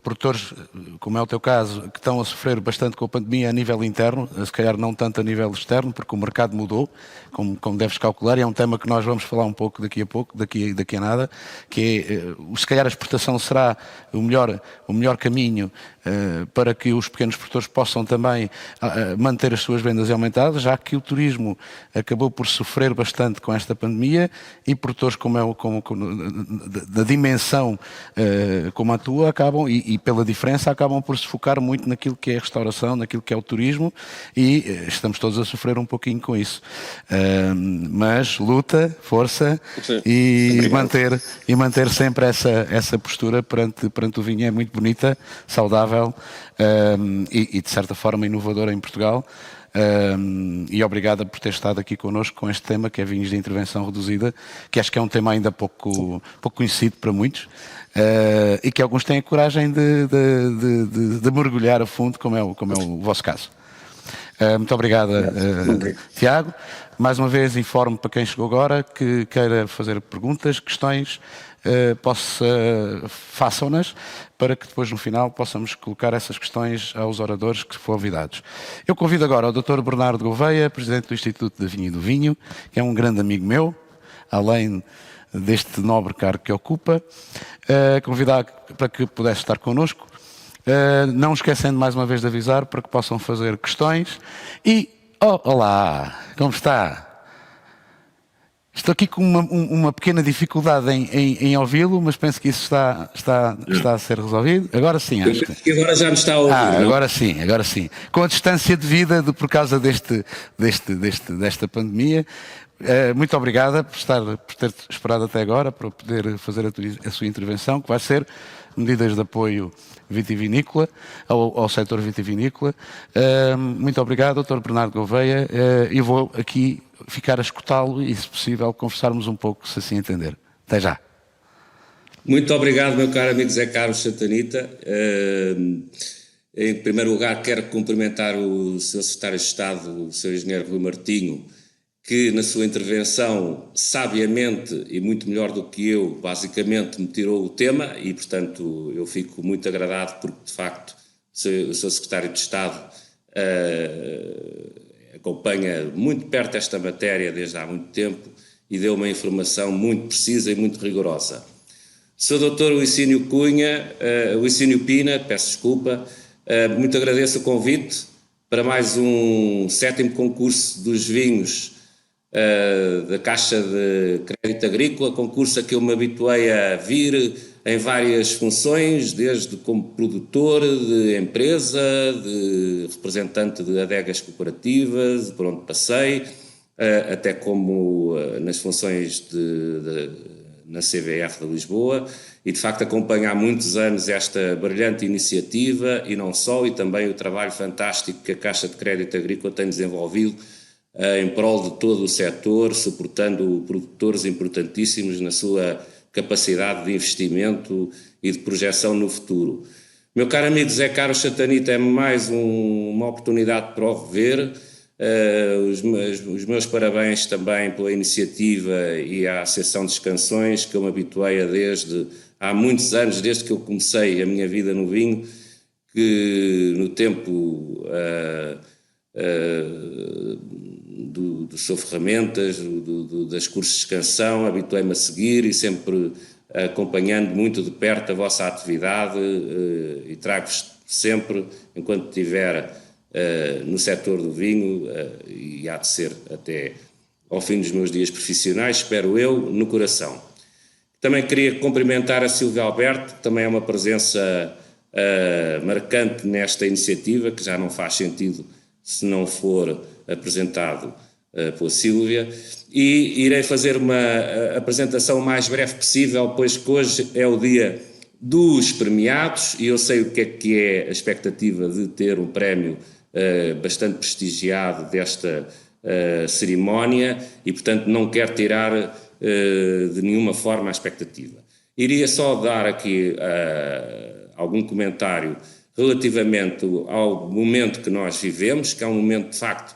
produtores, como é o teu caso, que estão a sofrer bastante com a pandemia a nível interno, se calhar não tanto a nível externo, porque o mercado mudou, como deves calcular, e é um tema que nós vamos falar um pouco daqui a nada, que é, se calhar a exportação será o melhor caminho para que os pequenos produtores possam também manter as suas vendas aumentadas, já que o turismo acabou por sofrer bastante com esta pandemia e produtores da dimensão como a tua acabam, e pela diferença, acabam por se focar muito naquilo que é a restauração, naquilo que é o turismo, e estamos todos a sofrer um pouquinho com isso. Mas luta, força e manter sempre essa postura perante o vinho é muito bonita, saudável e de certa forma inovadora em Portugal. E obrigada por ter estado aqui connosco com este tema que é vinhos de intervenção reduzida, que acho que é um tema ainda pouco conhecido para muitos, e que alguns têm a coragem de mergulhar a fundo, como é o vosso caso. Muito obrigado, Tiago. Mais uma vez informo para quem chegou agora que queira fazer perguntas, questões, façam-nas, para que depois no final possamos colocar essas questões aos oradores que foram convidados. Eu convido agora o Dr. Bernardo Gouveia, Presidente do Instituto da Vinha e do Vinho, que é um grande amigo meu, além deste nobre cargo que ocupa, convidar para que pudesse estar connosco, não esquecendo mais uma vez de avisar para que possam fazer questões. E, olá, como está? Estou aqui com uma pequena dificuldade em ouvi-lo, mas penso que isso está a ser resolvido. Agora sim, acho que... E agora já me está a ouvir, não? Agora sim. Com a distância de vida por causa desta pandemia. Muito obrigada por ter esperado até agora para poder fazer a sua intervenção, que vai ser medidas de apoio vitivinícola, ao setor vitivinícola. Muito obrigado, Dr. Bernardo Gouveia. Eu vou aqui ficar a escutá-lo e, se possível, conversarmos um pouco, se assim entender. Até já. Muito obrigado, meu caro amigo Zé Carlos Santanita. Em primeiro lugar, quero cumprimentar o Sr. Secretário de Estado, o Sr. Engenheiro Rui Martinho, que na sua intervenção, sabiamente e muito melhor do que eu, basicamente me tirou o tema e, portanto, eu fico muito agradado porque, de facto, o Sr. Secretário de Estado acompanha muito perto esta matéria desde há muito tempo e deu uma informação muito precisa e muito rigorosa. Sr. Dr. Licínio Pina, peço desculpa, muito agradeço o convite para mais um 7º concurso dos vinhos da Caixa de Crédito Agrícola, concurso a que eu me habituei a vir em várias funções, desde como produtor de empresa, de representante de adegas cooperativas, por onde passei, até como nas funções na CVR de Lisboa, e de facto acompanho há muitos anos esta brilhante iniciativa e não só, e também o trabalho fantástico que a Caixa de Crédito Agrícola tem desenvolvido em prol de todo o setor, suportando produtores importantíssimos na sua capacidade de investimento e de projeção no futuro. Meu caro amigo Zé Carlos Santanita, é mais uma oportunidade para o rever. Os meus parabéns também pela iniciativa e à Associação das Canções, que eu me habituei a desde há muitos anos, desde que eu comecei a minha vida no vinho, que no tempo do Sou Ferramentas, das cursos de canção, habituei-me a seguir e sempre acompanhando muito de perto a vossa atividade e trago-vos sempre, enquanto estiver no setor do vinho, e há de ser até ao fim dos meus dias profissionais, espero eu, no coração. Também queria cumprimentar a Silvia Alberto, que também é uma presença marcante nesta iniciativa, que já não faz sentido se não for apresentado pela Sílvia, e irei fazer uma apresentação o mais breve possível, pois que hoje é o dia dos premiados e eu sei o que é a expectativa de ter um prémio bastante prestigiado desta cerimónia e, portanto, não quero tirar de nenhuma forma a expectativa. Iria só dar aqui algum comentário relativamente ao momento que nós vivemos, que é um momento, de facto,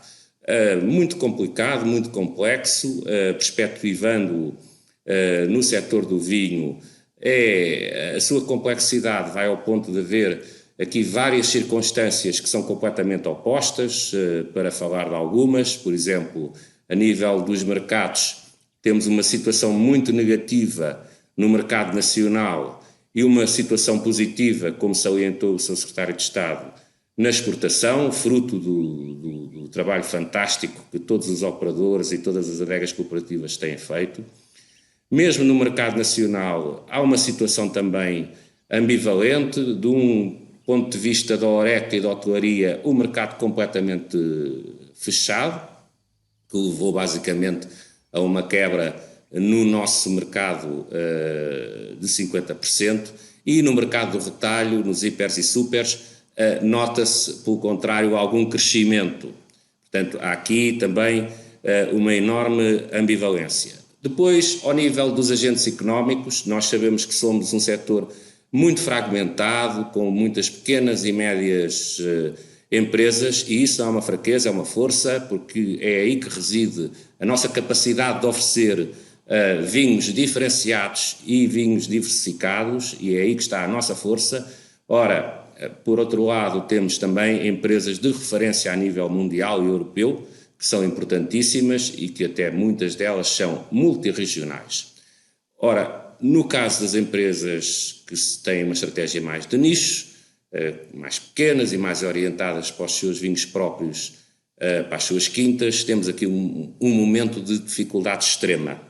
muito complicado, muito complexo, perspectivando no setor do vinho, a sua complexidade vai ao ponto de haver aqui várias circunstâncias que são completamente opostas, para falar de algumas. Por exemplo, a nível dos mercados, temos uma situação muito negativa no mercado nacional e uma situação positiva, como salientou o Sr. Secretário de Estado, na exportação, fruto do trabalho fantástico que todos os operadores e todas as adegas cooperativas têm feito. Mesmo no mercado nacional, há uma situação também ambivalente, de um ponto de vista da Horeca e da hotelaria, o mercado completamente fechado, que levou basicamente a uma quebra no nosso mercado de 50%, e no mercado do retalho, nos hipers e supers, nota-se, pelo contrário, algum crescimento. Portanto, há aqui também uma enorme ambivalência. Depois, ao nível dos agentes económicos, nós sabemos que somos um setor muito fragmentado, com muitas pequenas e médias empresas, e isso não é uma fraqueza, é uma força, porque é aí que reside a nossa capacidade de oferecer vinhos diferenciados e vinhos diversificados, e é aí que está a nossa força. Ora, por outro lado, temos também empresas de referência a nível mundial e europeu, que são importantíssimas e que até muitas delas são multirregionais. Ora, no caso das empresas que têm uma estratégia mais de nicho, mais pequenas e mais orientadas para os seus vinhos próprios, para as suas quintas, temos aqui um momento de dificuldade extrema,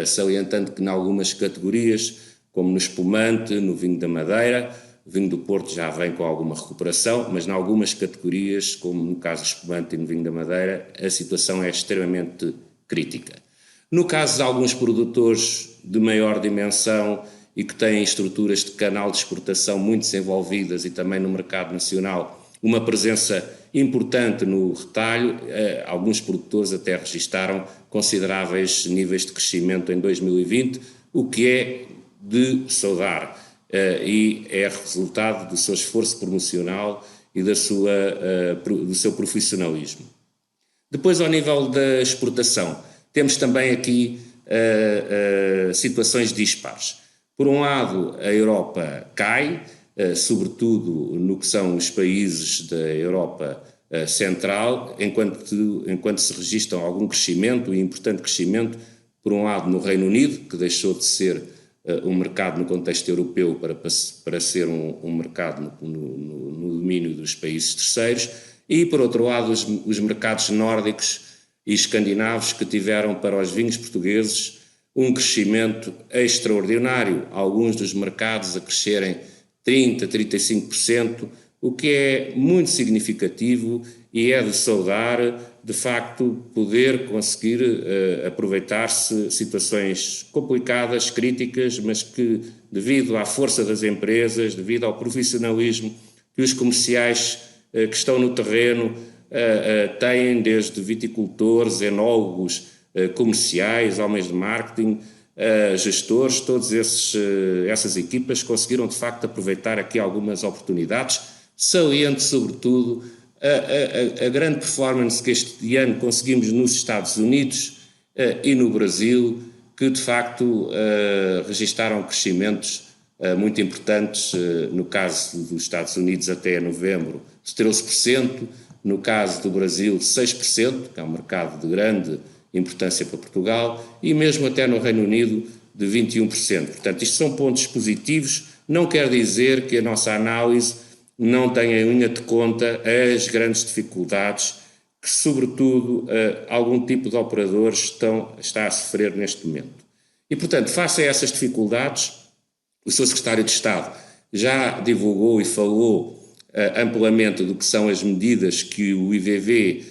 salientando que em algumas categorias, como no espumante, no vinho da Madeira, o vinho do Porto já vem com alguma recuperação, mas em algumas categorias, como no caso do espumante e no vinho da Madeira, a situação é extremamente crítica. No caso de alguns produtores de maior dimensão e que têm estruturas de canal de exportação muito desenvolvidas e também no mercado nacional, uma presença importante no retalho, alguns produtores até registaram consideráveis níveis de crescimento em 2020, o que é de saudar. E é resultado do seu esforço promocional e do seu profissionalismo. Depois, ao nível da exportação, temos também aqui situações dispares. Por um lado, a Europa cai, sobretudo no que são os países da Europa Central, enquanto se registram algum crescimento, e importante crescimento, por um lado no Reino Unido, que deixou de ser um mercado no contexto europeu para ser um mercado no domínio dos países terceiros, e por outro lado os mercados nórdicos e escandinavos, que tiveram para os vinhos portugueses um crescimento extraordinário, alguns dos mercados a crescerem 30%, 35%, o que é muito significativo e é de saudar, de facto, poder conseguir aproveitar-se situações complicadas, críticas, mas que, devido à força das empresas, devido ao profissionalismo que os comerciais que estão no terreno têm desde viticultores, enólogos, comerciais, homens de marketing, gestores, todas essas equipas conseguiram de facto aproveitar aqui algumas oportunidades, saliente sobretudo a grande performance que este ano conseguimos nos Estados Unidos e no Brasil, que de facto registaram crescimentos muito importantes, no caso dos Estados Unidos até novembro de 13%, no caso do Brasil 6%, que é um mercado de grande importância para Portugal, e mesmo até no Reino Unido de 21%. Portanto, isto são pontos positivos, não quer dizer que a nossa análise não tenha em linha de conta as grandes dificuldades que, sobretudo, algum tipo de operadores está a sofrer neste momento. E, portanto, face a essas dificuldades, o Sr. Secretário de Estado já divulgou e falou amplamente do que são as medidas que o IVV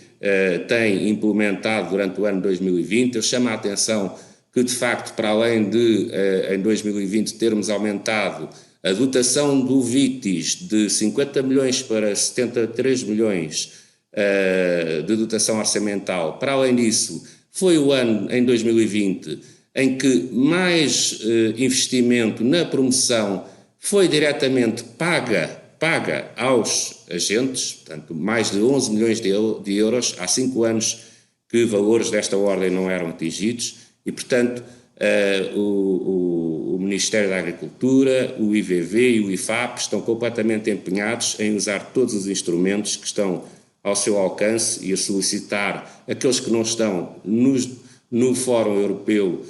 tem implementado durante o ano 2020. Eu chamo a atenção que, de facto, para além de, em 2020, termos aumentado a dotação do VITIS de 50 milhões para 73 milhões de dotação orçamental, para além disso, foi o ano, em 2020, em que mais investimento na promoção foi diretamente paga aos agentes, portanto, mais de 11 milhões de euros, há 5 anos que valores desta ordem não eram atingidos, e, portanto, o Ministério da Agricultura, o IVV e o IFAP estão completamente empenhados em usar todos os instrumentos que estão ao seu alcance e a solicitar aqueles que não estão no Fórum Europeu,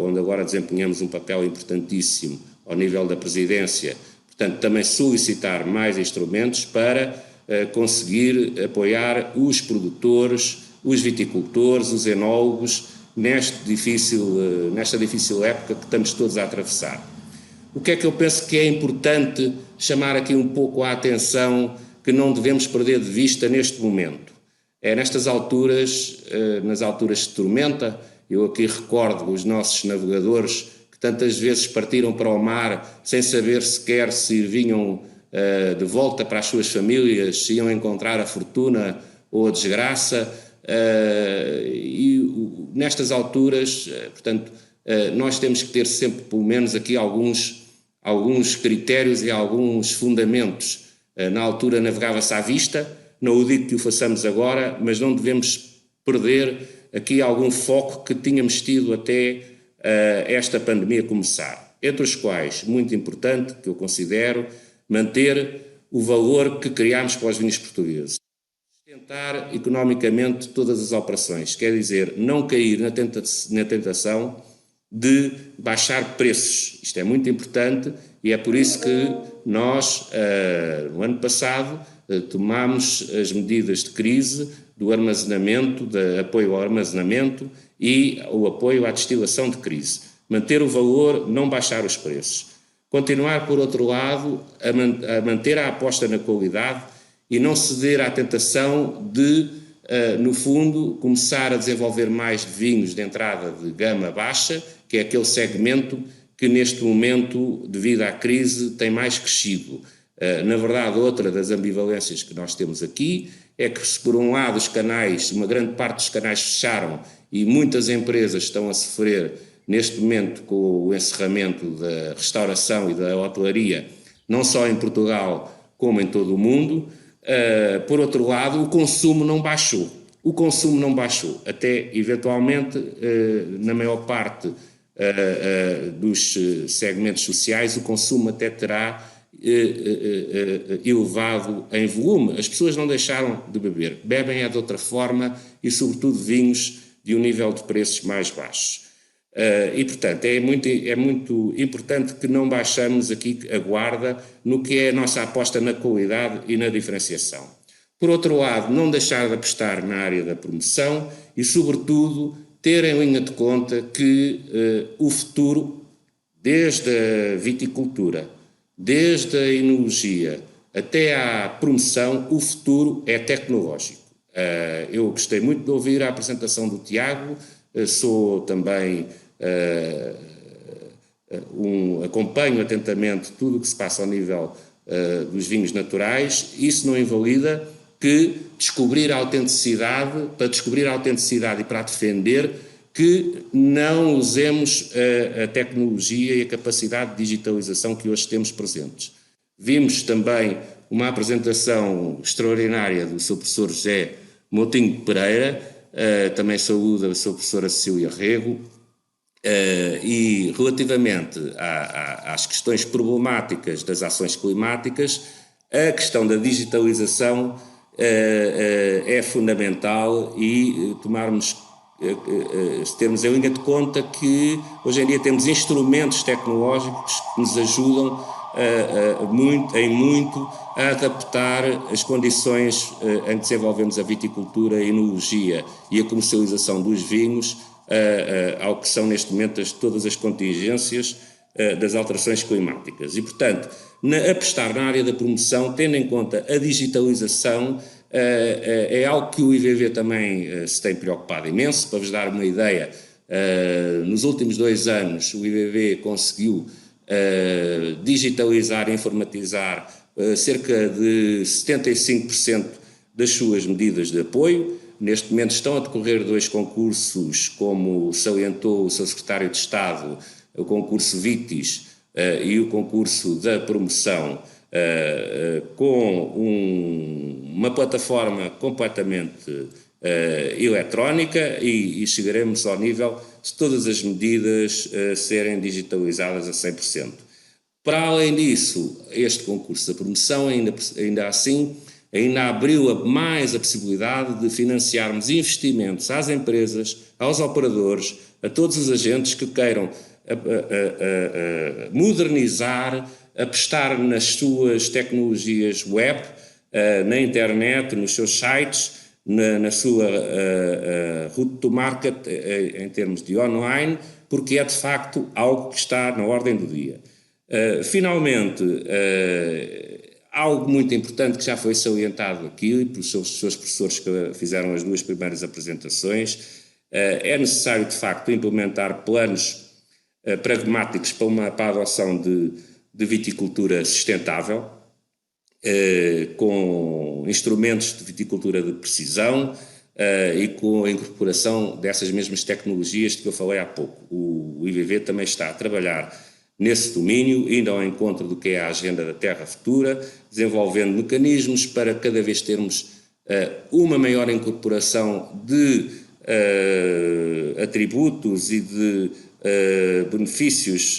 onde agora desempenhamos um papel importantíssimo ao nível da Presidência. Portanto, também solicitar mais instrumentos para conseguir apoiar os produtores, os viticultores, os enólogos, nesta difícil época que estamos todos a atravessar. O que é que eu penso que é importante chamar aqui um pouco a atenção, que não devemos perder de vista neste momento? É nestas alturas, nas alturas de tormenta, eu aqui recordo os nossos navegadores que tantas vezes partiram para o mar sem saber sequer se vinham de volta para as suas famílias, se iam encontrar a fortuna ou a desgraça, e nestas alturas, portanto, nós temos que ter sempre, pelo menos aqui, alguns critérios e alguns fundamentos. Na altura navegava-se à vista, não o digo que o façamos agora, mas não devemos perder aqui algum foco que tínhamos tido até esta pandemia começar, entre os quais, muito importante, que eu considero, manter o valor que criámos para os vinhos portugueses. Sustentar economicamente todas as operações, quer dizer, não cair na tentação de baixar preços. Isto é muito importante e é por isso que nós, no ano passado, tomámos as medidas de crise do armazenamento, de apoio ao armazenamento e o apoio à destilação de crise. Manter o valor, não baixar os preços. Continuar, por outro lado, a manter a aposta na qualidade e não ceder à tentação de, no fundo, começar a desenvolver mais vinhos de entrada de gama baixa, que é aquele segmento que neste momento, devido à crise, tem mais crescido. Na verdade, outra das ambivalências que nós temos aqui é que, se por um lado os canais, uma grande parte dos canais fecharam e muitas empresas estão a sofrer neste momento com o encerramento da restauração e da hotelaria, não só em Portugal como em todo o mundo, por outro lado, o consumo não baixou. O consumo não baixou, até eventualmente, na maior parte dos segmentos sociais, o consumo até terá elevado em volume. As pessoas não deixaram de beber, bebem de outra forma e, sobretudo, vinhos de um nível de preços mais baixos. E, portanto, é muito importante que não baixamos aqui a guarda no que é a nossa aposta na qualidade e na diferenciação. Por outro lado, não deixar de apostar na área da promoção e, sobretudo, ter em linha de conta que o futuro, desde a viticultura, desde a enologia até à promoção, o futuro é tecnológico. Eu gostei muito de ouvir a apresentação do Tiago, sou também, acompanho atentamente tudo o que se passa ao nível dos vinhos naturais. Isso não invalida que descobrir a autenticidade, e para a defender, que não usemos a tecnologia e a capacidade de digitalização que hoje temos presentes. Vimos também uma apresentação extraordinária do Sr. Professor José Moutinho Pereira, também saúdo a Sra. Professora Cecília Rego, e relativamente às questões problemáticas das ações climáticas, a questão da digitalização é fundamental e termos em linha de conta que hoje em dia temos instrumentos tecnológicos que nos ajudam em muito a adaptar as condições em que desenvolvemos a viticultura, a enologia e a comercialização dos vinhos ao que são neste momento todas as contingências das alterações climáticas. E, portanto, apostar na área da promoção, tendo em conta a digitalização, é algo que o IVV também se tem preocupado imenso. Para vos dar uma ideia, nos últimos 2 anos o IVV conseguiu digitalizar e informatizar cerca de 75% das suas medidas de apoio. Neste momento estão a decorrer 2 concursos, como salientou o seu secretário de Estado, o concurso VITIS e o concurso da promoção, com uma plataforma completamente eletrónica, e chegaremos ao nível de todas as medidas serem digitalizadas a 100%. Para além disso, este concurso da promoção, ainda assim, abriu mais a possibilidade de financiarmos investimentos às empresas, aos operadores, a todos os agentes que queiram modernizar, apostar nas suas tecnologias web, na internet, nos seus sites, na sua route to market em termos de online, porque é de facto algo que está na ordem do dia. Finalmente, algo muito importante que já foi salientado aqui pelos seus professores que fizeram as 2 primeiras apresentações, é necessário de facto implementar planos pragmáticos para a adoção de viticultura sustentável, com instrumentos de viticultura de precisão e com a incorporação dessas mesmas tecnologias de que eu falei há pouco. O IVV também está a trabalhar nesse domínio, indo ao encontro do que é a agenda da Terra Futura, desenvolvendo mecanismos para cada vez termos uma maior incorporação de atributos e de benefícios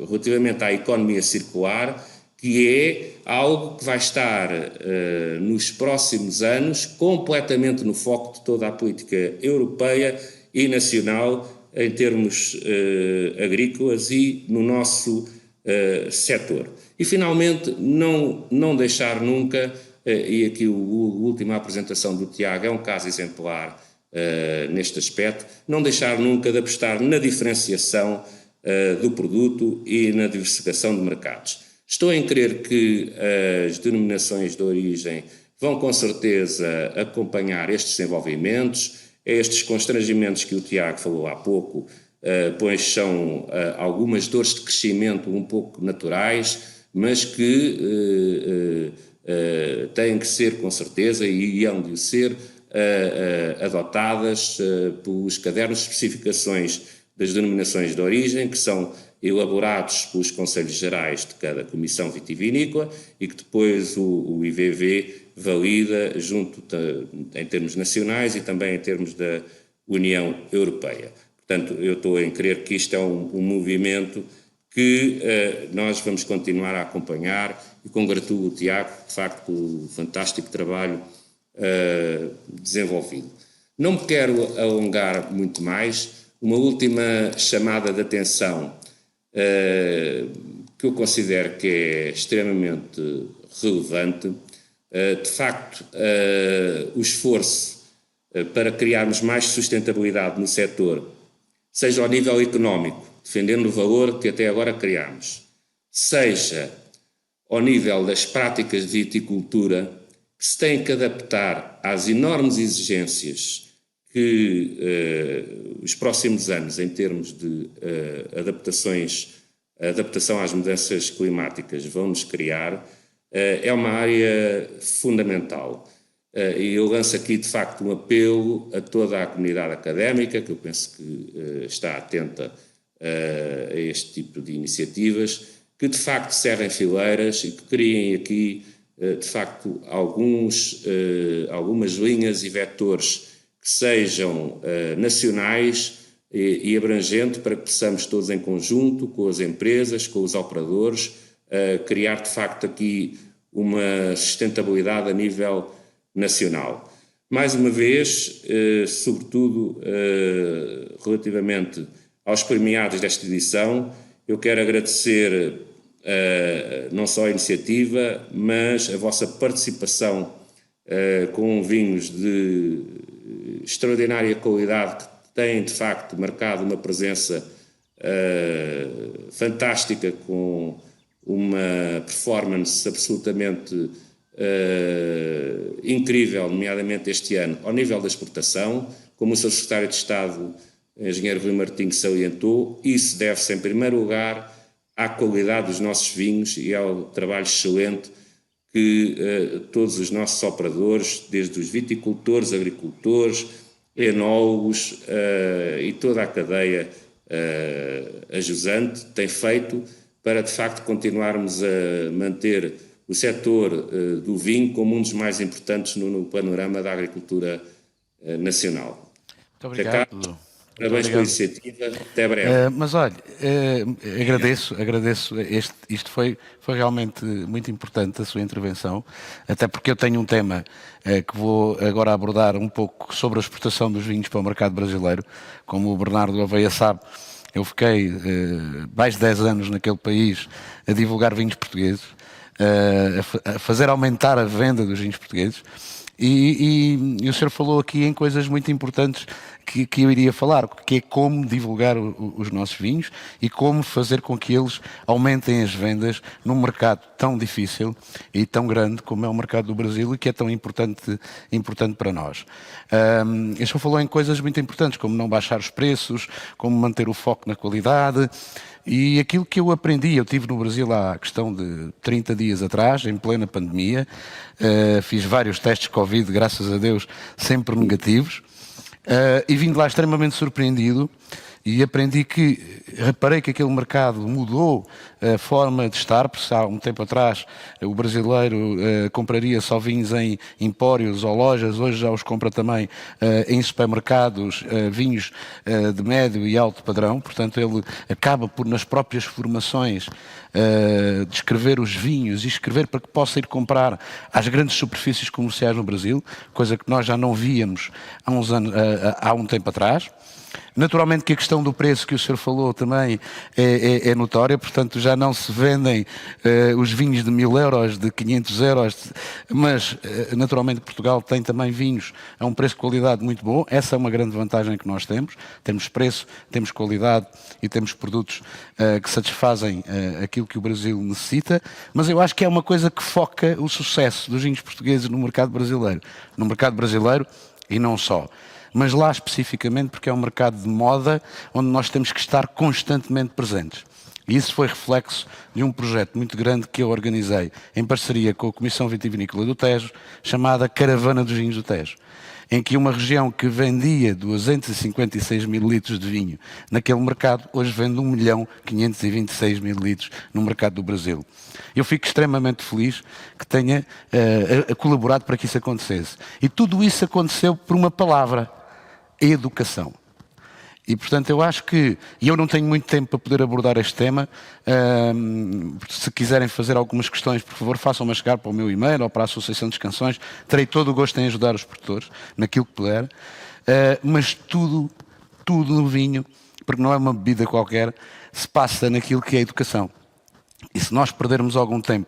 relativamente à economia circular, que é algo que vai estar nos próximos anos completamente no foco de toda a política europeia e nacional em termos agrícolas e no nosso setor. E finalmente, não deixar nunca, e aqui a última apresentação do Tiago é um caso exemplar neste aspecto, não deixar nunca de apostar na diferenciação do produto e na diversificação de mercados. Estou em crer que as denominações de origem vão com certeza acompanhar estes desenvolvimentos, estes constrangimentos que o Tiago falou há pouco, pois são algumas dores de crescimento um pouco naturais, mas que têm que ser com certeza e hão de ser adotadas pelos cadernos de especificações das denominações de origem, que são elaborados pelos Conselhos Gerais de cada Comissão Vitivinícola e que depois o IVV valida em termos nacionais e também em termos da União Europeia. Portanto, eu estou a crer que isto é um movimento que nós vamos continuar a acompanhar e congratulo o Tiago, de facto, pelo fantástico trabalho desenvolvido. Não me quero alongar muito mais. Uma última chamada de atenção que eu considero que é extremamente relevante. De facto, o esforço para criarmos mais sustentabilidade no setor, seja ao nível económico, defendendo o valor que até agora criámos, seja ao nível das práticas de viticultura, que se têm que adaptar às enormes exigências que os próximos anos, em termos de adaptação às mudanças climáticas, vão nos criar, é uma área fundamental. E eu lanço aqui, de facto, um apelo a toda a comunidade académica, que eu penso que está atenta a este tipo de iniciativas, que de facto cerrem fileiras e que criem aqui, de facto, algumas linhas e vetores que sejam nacionais e abrangentes, para que possamos todos em conjunto, com as empresas, com os operadores, criar de facto aqui uma sustentabilidade a nível nacional. Mais uma vez, sobretudo relativamente aos premiados desta edição, eu quero agradecer não só a iniciativa, mas a vossa participação com vinhos de extraordinária qualidade, que têm de facto marcado uma presença fantástica, com uma performance absolutamente incrível, nomeadamente este ano, ao nível da exportação. Como o Sr. Secretário de Estado, Engenheiro Rui Martins, salientou, isso deve-se, em primeiro lugar, à qualidade dos nossos vinhos e ao trabalho excelente que todos os nossos operadores, desde os viticultores, agricultores, enólogos e toda a cadeia ajusante, têm feito para, de facto, continuarmos a manter o setor do vinho como um dos mais importantes no panorama da agricultura nacional. Muito obrigado. Parabéns pela iniciativa, até breve. Mas olha, agradeço, isto foi realmente muito importante, a sua intervenção, até porque eu tenho um tema que vou agora abordar um pouco sobre a exportação dos vinhos para o mercado brasileiro. Como o Bernardo Gouveia sabe, eu fiquei mais de 10 anos naquele país a divulgar vinhos portugueses, a fazer aumentar a venda dos vinhos portugueses. E o senhor falou aqui em coisas muito importantes que eu iria falar, que é como divulgar os nossos vinhos e como fazer com que eles aumentem as vendas num mercado tão difícil e tão grande como é o mercado do Brasil, e que é tão importante para nós. O senhor falou em coisas muito importantes, como não baixar os preços, como manter o foco na qualidade. E aquilo que eu aprendi, eu estive no Brasil há questão de 30 dias atrás, em plena pandemia, fiz vários testes de Covid, graças a Deus, sempre negativos, e vim de lá extremamente surpreendido, e reparei que aquele mercado mudou a forma de estar, porque há um tempo atrás o brasileiro compraria só vinhos em empórios ou lojas, hoje já os compra também em supermercados, vinhos de médio e alto padrão. Portanto, ele acaba por, nas próprias formações, descrever os vinhos e escrever para que possa ir comprar às grandes superfícies comerciais no Brasil, coisa que nós já não víamos há um tempo atrás. Naturalmente que a questão do preço que o senhor falou também é notória, portanto já não se vendem os vinhos de 1000 euros, de 500 euros, mas naturalmente Portugal tem também vinhos a um preço de qualidade muito bom. Essa é uma grande vantagem que nós temos preço, temos qualidade e temos produtos que satisfazem aquilo que o Brasil necessita, mas eu acho que é uma coisa que foca o sucesso dos vinhos portugueses no mercado brasileiro e não só. Mas lá especificamente porque é um mercado de moda onde nós temos que estar constantemente presentes. E isso foi reflexo de um projeto muito grande que eu organizei em parceria com a Comissão Vitivinícola do Tejo, chamada Caravana dos Vinhos do Tejo, em que uma região que vendia 256 mil litros de vinho naquele mercado, hoje vende 1.526.000 litros no mercado do Brasil. Eu fico extremamente feliz que tenha colaborado para que isso acontecesse. E tudo isso aconteceu por uma palavra: educação. E, portanto, eu acho que, e eu não tenho muito tempo para poder abordar este tema, se quiserem fazer algumas questões, por favor, façam-me chegar para o meu e-mail ou para a Associação dos Canções, terei todo o gosto em ajudar os produtores, naquilo que puder, mas tudo no vinho, porque não é uma bebida qualquer, se passa naquilo que é a educação. E se nós perdermos algum tempo,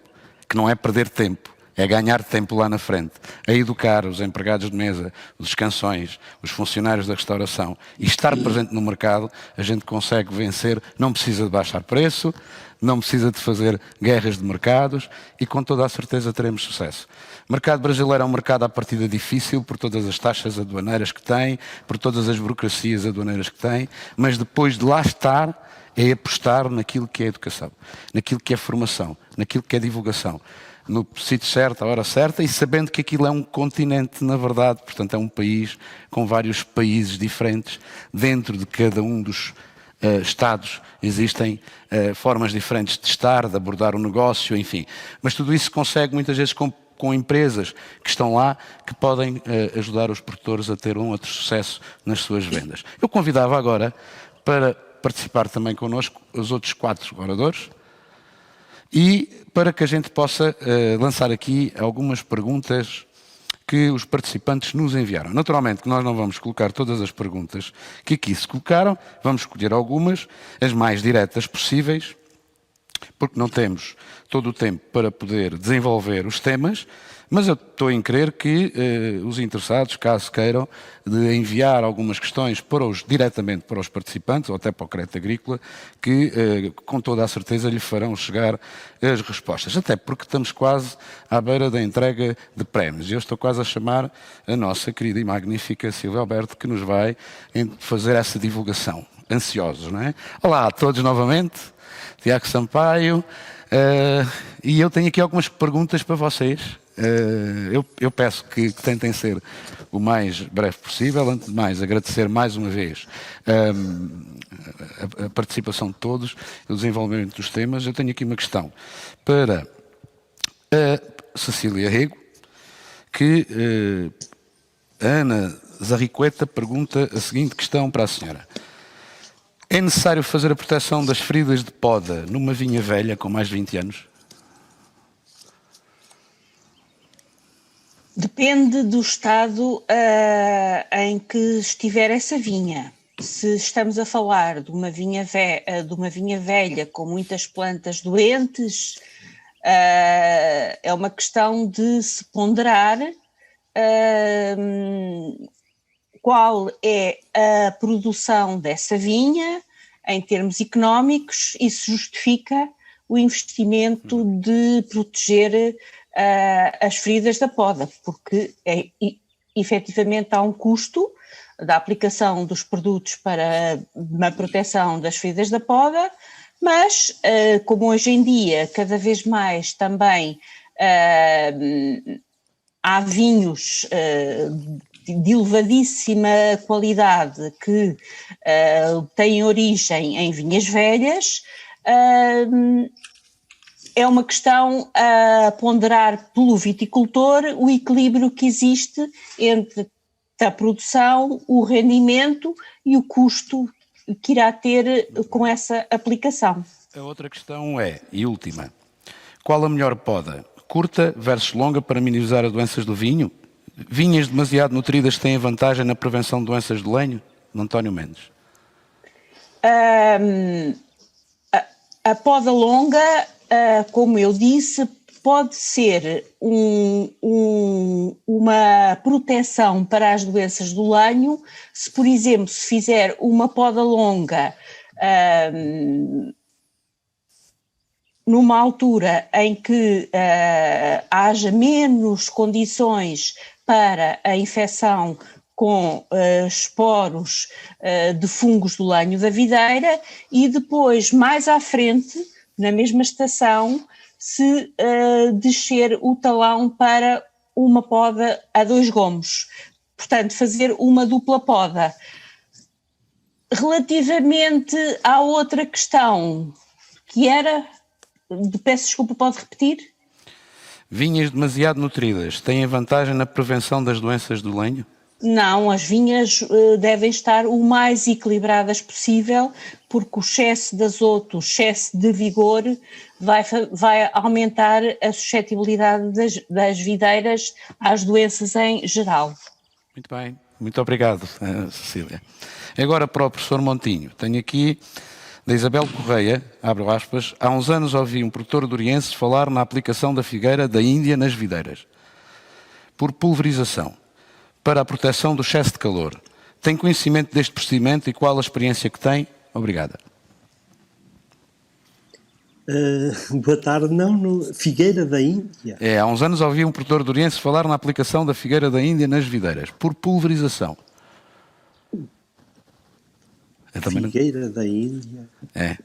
que não é perder tempo, é ganhar tempo lá na frente, a educar os empregados de mesa, os canções, os funcionários da restauração e estar presente no mercado, a gente consegue vencer. Não precisa de baixar preço, não precisa de fazer guerras de mercados e com toda a certeza teremos sucesso. O mercado brasileiro é um mercado à partida difícil por todas as taxas aduaneiras que tem, por todas as burocracias aduaneiras que tem, mas depois de lá estar é apostar naquilo que é educação, naquilo que é formação, naquilo que é divulgação. no sítio certo, à hora certa, e sabendo que aquilo é um continente, na verdade, portanto é um país com vários países diferentes. Dentro de cada um dos estados existem formas diferentes de estar, de abordar o negócio, enfim. Mas tudo isso se consegue muitas vezes com empresas que estão lá, que podem ajudar os produtores a ter um outro sucesso nas suas vendas. Eu convidava agora para participar também connosco os outros 4 oradores, e para que a gente possa lançar aqui algumas perguntas que os participantes nos enviaram. Naturalmente que nós não vamos colocar todas as perguntas que aqui se colocaram, vamos escolher algumas, as mais diretas possíveis, porque não temos todo o tempo para poder desenvolver os temas, mas eu estou em crer que os interessados, caso queiram, de enviar algumas questões diretamente para os participantes, ou até para o Crédito Agrícola, que com toda a certeza lhe farão chegar as respostas. Até porque estamos quase à beira da entrega de prémios. Eu estou quase a chamar a nossa querida e magnífica Silvia Alberto, que nos vai fazer essa divulgação. Ansiosos, não é? Olá a todos novamente. Tiago Sampaio. E eu tenho aqui algumas perguntas para vocês. Eu peço que tentem ser o mais breve possível. Antes de mais, agradecer mais uma vez a participação de todos, o desenvolvimento dos temas. Eu tenho aqui uma questão para a Cecília Rego, que a Ana Zarricueta pergunta a seguinte questão para a senhora. É necessário fazer a proteção das feridas de poda numa vinha velha com mais de 20 anos? Depende do estado em que estiver essa vinha. Se estamos a falar de uma vinha velha com muitas plantas doentes, é uma questão de se ponderar qual é a produção dessa vinha em termos económicos e se justifica o investimento de proteger as feridas da poda, porque efetivamente há um custo da aplicação dos produtos para a proteção das feridas da poda, mas como hoje em dia cada vez mais também há vinhos de elevadíssima qualidade que têm origem em vinhas velhas, é uma questão a ponderar pelo viticultor o equilíbrio que existe entre a produção, o rendimento e o custo que irá ter com essa aplicação. A outra questão é, e última, qual a melhor poda? Curta versus longa para minimizar as doenças do vinho? Vinhas demasiado nutridas têm vantagem na prevenção de doenças do lenho? António Mendes. A poda longa, como eu disse, pode ser uma proteção para as doenças do lenho, se, por exemplo, se fizer uma poda longa numa altura em que haja menos condições para a infecção com esporos de fungos do lenho da videira, e depois, mais à frente, na mesma estação, se descer o talão para uma poda a 2 gomos. Portanto, fazer uma dupla poda. Relativamente à outra questão, que era, peço desculpa, pode repetir? Vinhas demasiado nutridas têm vantagem na prevenção das doenças do lenho? Não, as vinhas devem estar o mais equilibradas possível, porque o excesso de azoto, o excesso de vigor vai aumentar a suscetibilidade das videiras às doenças em geral. Muito bem, muito obrigado, Cecília. Agora para o professor Montinho, tenho aqui da Isabel Correia, abre aspas, há uns anos ouvi um produtor doriense falar na aplicação da figueira da Índia nas videiras, por pulverização, para a proteção do excesso de calor. Tem conhecimento deste procedimento e qual a experiência que tem? Obrigada. Boa tarde, figueira da Índia? Há uns anos ouvi um produtor doriense falar na aplicação da figueira da Índia nas videiras, por pulverização. Figueira da Índia? É.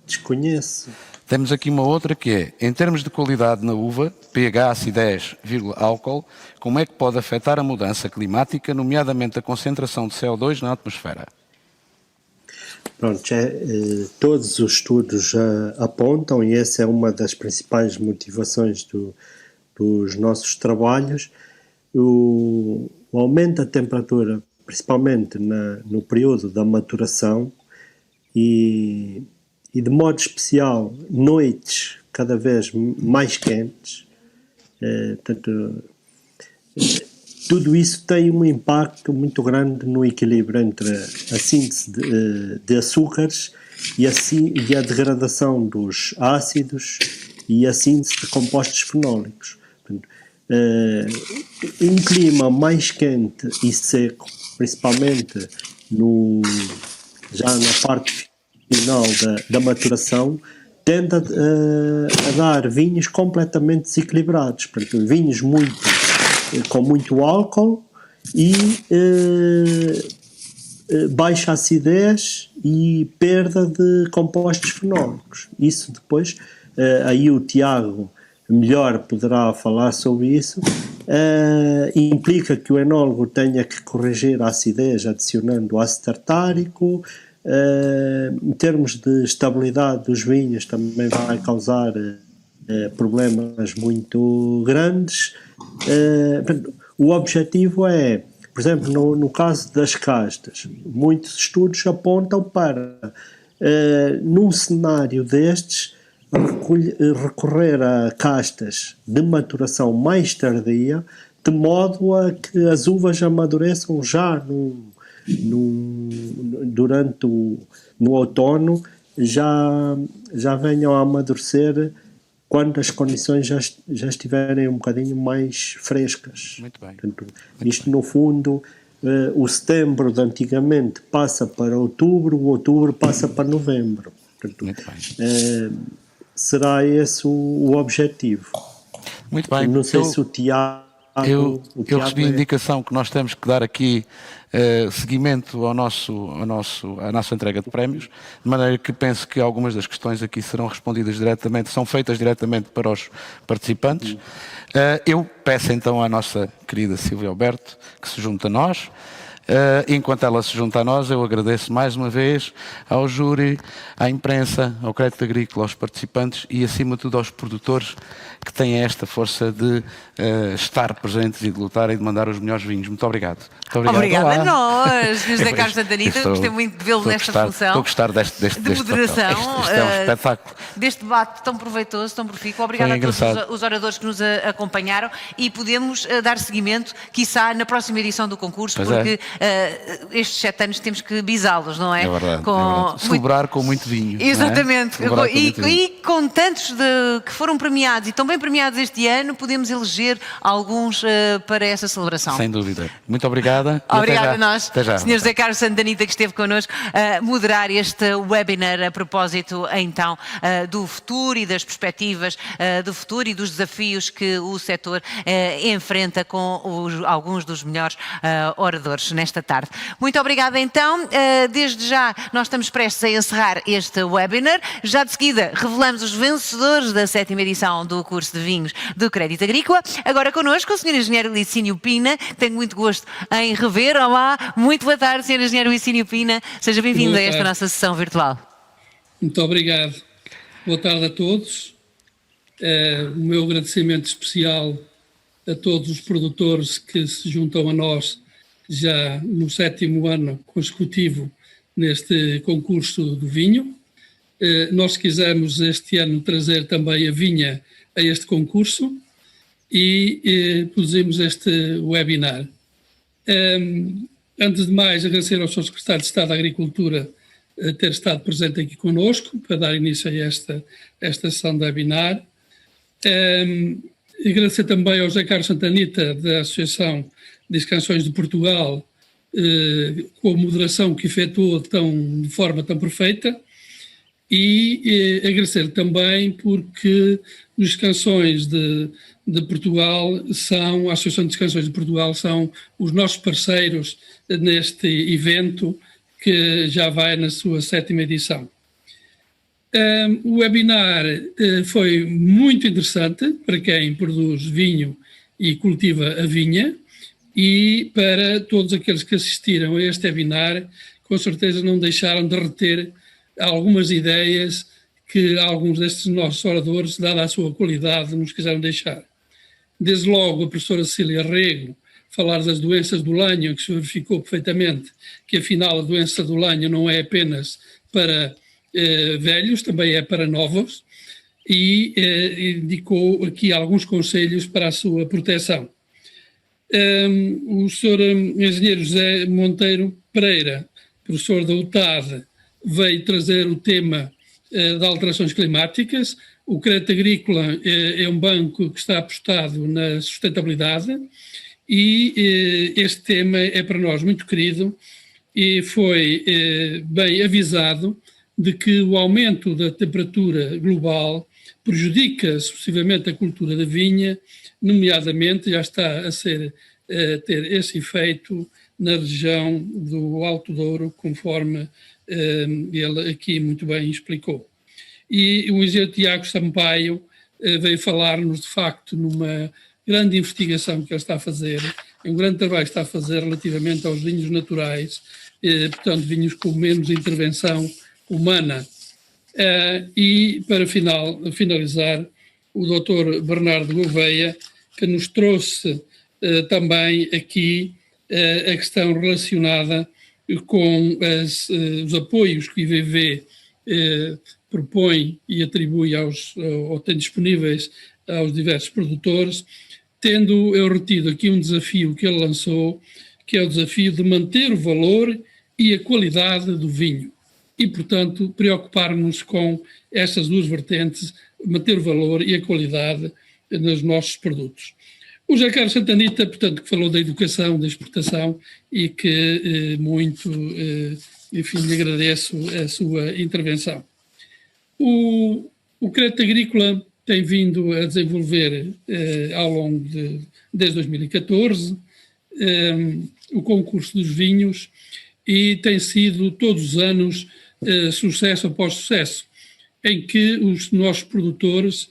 Desconheço. Temos aqui uma outra que é, em termos de qualidade na uva, pH, acidez, álcool, como é que pode afetar a mudança climática, nomeadamente a concentração de CO2 na atmosfera? Pronto, todos os estudos apontam, e essa é uma das principais motivações dos nossos trabalhos, o aumento da temperatura, principalmente no período da maturação, e de modo especial noites cada vez mais quentes, portanto, tudo isso tem um impacto muito grande no equilíbrio entre a síntese de açúcares e a degradação dos ácidos e a síntese de compostos fenólicos. Portanto, um clima mais quente e seco, principalmente já na parte final da maturação, tende a dar vinhos completamente desequilibrados, portanto, vinhos com muito álcool e baixa acidez e perda de compostos fenólicos. Isso depois, aí o Tiago melhor poderá falar sobre isso, implica que o enólogo tenha que corrigir a acidez adicionando ácido tartárico. Em termos de estabilidade dos vinhos também vai causar problemas muito grandes. O objetivo é, por exemplo, no caso das castas, muitos estudos apontam para, num cenário destes, recorrer a castas de maturação mais tardia, de modo a que as uvas amadureçam já durante no outono, já venham a amadurecer quando as condições já estiverem um bocadinho mais frescas. Muito bem. Portanto, isto no fundo, o setembro de antigamente passa para outubro, o outubro passa para novembro. Portanto, muito bem. Será esse o objetivo. Muito bem. Não sei se o Tiago... Eu recebi a indicação que nós temos que dar aqui seguimento à nossa entrega de prémios, de maneira que penso que algumas das questões aqui serão respondidas diretamente, são feitas diretamente para os participantes. Eu peço então à nossa querida Silvia Alberto que se junte a nós. Enquanto ela se junta a nós, eu agradeço mais uma vez ao júri, à imprensa, ao Crédito Agrícola, aos participantes e, acima de tudo, aos produtores que têm esta força de estar presentes e de lutar e de mandar os melhores vinhos. Muito obrigado. Muito obrigado. Obrigada a nós, José Carlos Santanita. Gostei muito de vê-lo nesta função. Estou a gostar deste de moderação. Isto é um espetáculo. Deste debate tão proveitoso, tão profícuo. Obrigada a todos os oradores que nos acompanharam e podemos dar seguimento, quiçá, na próxima edição do concurso, porque estes 7 anos temos que bisá-los, não é? É verdade. Celebrar com muito vinho. Exatamente. E com tantos que foram premiados e tão bem premiados este ano, podemos eleger alguns para essa celebração. Sem dúvida. Muito obrigada. Obrigada a nós, Sr. José Carlos Santanita, que esteve connosco a moderar este webinar a propósito, então, do futuro e das perspectivas do futuro e dos desafios que o setor enfrenta com alguns dos melhores oradores nesta tarde. Muito obrigada, então. Desde já, nós estamos prestes a encerrar este webinar. Já de seguida, revelamos os vencedores da 7ª edição do curso de vinhos do Crédito Agrícola. Agora connosco o Sr. Engenheiro Licínio Pina, que tenho muito gosto em rever. Olá, muito boa tarde, Sr. Engenheiro Licínio Pina. Seja bem-vindo a esta nossa sessão virtual. Muito obrigado. Boa tarde a todos. O meu agradecimento especial a todos os produtores que se juntam a nós já no 7º ano consecutivo neste concurso do vinho. Nós quisemos este ano trazer também a vinha a este concurso e produzimos este webinar. Antes de mais, agradecer ao Sr. Secretário de Estado da Agricultura ter estado presente aqui connosco para dar início a esta sessão de webinar. Agradecer também ao José Carlos Santanita da Associação das Canções de Portugal com a moderação que efetuou de forma tão perfeita e agradecer também porque as Canções de Portugal a Associação das Canções de Portugal são os nossos parceiros neste evento que já vai na sua 7ª edição. O webinar foi muito interessante para quem produz vinho e cultiva a vinha, e para todos aqueles que assistiram a este webinar, com certeza não deixaram de reter algumas ideias que alguns destes nossos oradores, dada a sua qualidade, nos quiseram deixar. Desde logo, a professora Cecília Rego, falar das doenças do lanho, que se verificou perfeitamente que, afinal, a doença do lanho não é apenas para velhos, também é para novos, e indicou aqui alguns conselhos para a sua proteção. O Sr. Engenheiro José Monteiro Pereira, professor da UTAD, veio trazer o tema de alterações climáticas. O Crédito Agrícola é um banco que está apostado na sustentabilidade, e este tema é para nós muito querido, e foi bem avisado de que o aumento da temperatura global prejudica sucessivamente a cultura da vinha, nomeadamente já está a ter esse efeito na região do Alto Douro, conforme ele aqui muito bem explicou. E o engenheiro Tiago Sampaio veio falar-nos, de facto, numa grande investigação que ele está a fazer, um grande trabalho que está a fazer relativamente aos vinhos naturais, portanto, vinhos com menos intervenção humana. E, para finalizar, o Dr. Bernardo Gouveia, que nos trouxe também aqui a questão relacionada com os apoios que o IVV propõe e atribui ou tem disponíveis aos diversos produtores, tendo eu retido aqui um desafio que ele lançou, que é o desafio de manter o valor e a qualidade do vinho. E, portanto, preocupar-nos com estas duas vertentes, manter o valor e a qualidade nos nossos produtos. O José Carlos Santanita, portanto, que falou da educação, da exportação, e que muito, enfim, lhe agradeço a sua intervenção. O Crédito Agrícola tem vindo a desenvolver, ao longo desde 2014, o concurso dos vinhos, e tem sido todos os anos sucesso após sucesso, em que os nossos produtores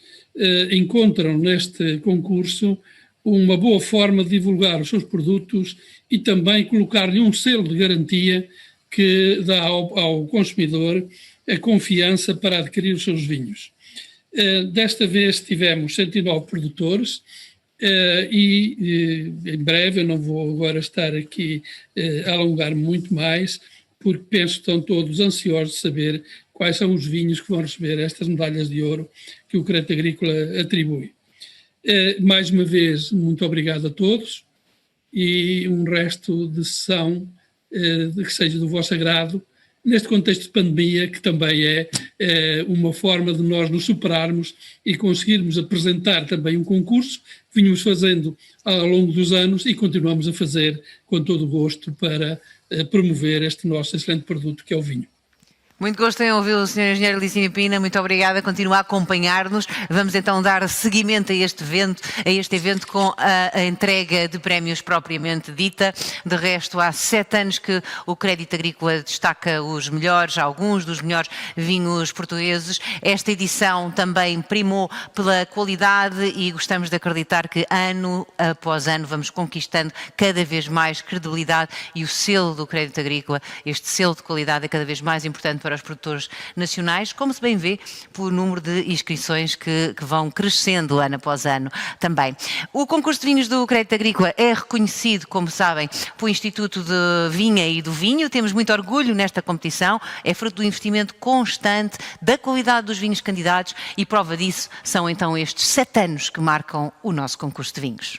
encontram neste concurso uma boa forma de divulgar os seus produtos e também colocar-lhe um selo de garantia que dá ao consumidor a confiança para adquirir os seus vinhos. Desta vez tivemos 109 produtores e em breve, eu não vou agora estar aqui a alongar muito mais, porque penso que estão todos ansiosos de saber quais são os vinhos que vão receber estas medalhas de ouro que o Crédito Agrícola atribui. Mais uma vez, muito obrigado a todos, e um resto de sessão que seja do vosso agrado, neste contexto de pandemia, que também é uma forma de nós nos superarmos e conseguirmos apresentar também um concurso que vínhamos fazendo ao longo dos anos e continuamos a fazer com todo o gosto para promover este nosso excelente produto que é o vinho. Muito gosto em ouvir o Sr. Engenheiro Licínio Pina, muito obrigada, continua a acompanhar-nos. Vamos então dar seguimento a este evento com a entrega de prémios propriamente dita. De resto, há 7 anos que o Crédito Agrícola destaca os melhores, alguns dos melhores vinhos portugueses. Esta edição também primou pela qualidade e gostamos de acreditar que ano após ano vamos conquistando cada vez mais credibilidade, e o selo do Crédito Agrícola, este selo de qualidade, é cada vez mais importante para os produtores nacionais, como se bem vê pelo número de inscrições que vão crescendo ano após ano também. O concurso de vinhos do Crédito Agrícola é reconhecido, como sabem, pelo Instituto de Vinha e do Vinho. Temos muito orgulho nesta competição, é fruto do investimento constante, da qualidade dos vinhos candidatos, e prova disso são então estes 7 anos que marcam o nosso concurso de vinhos.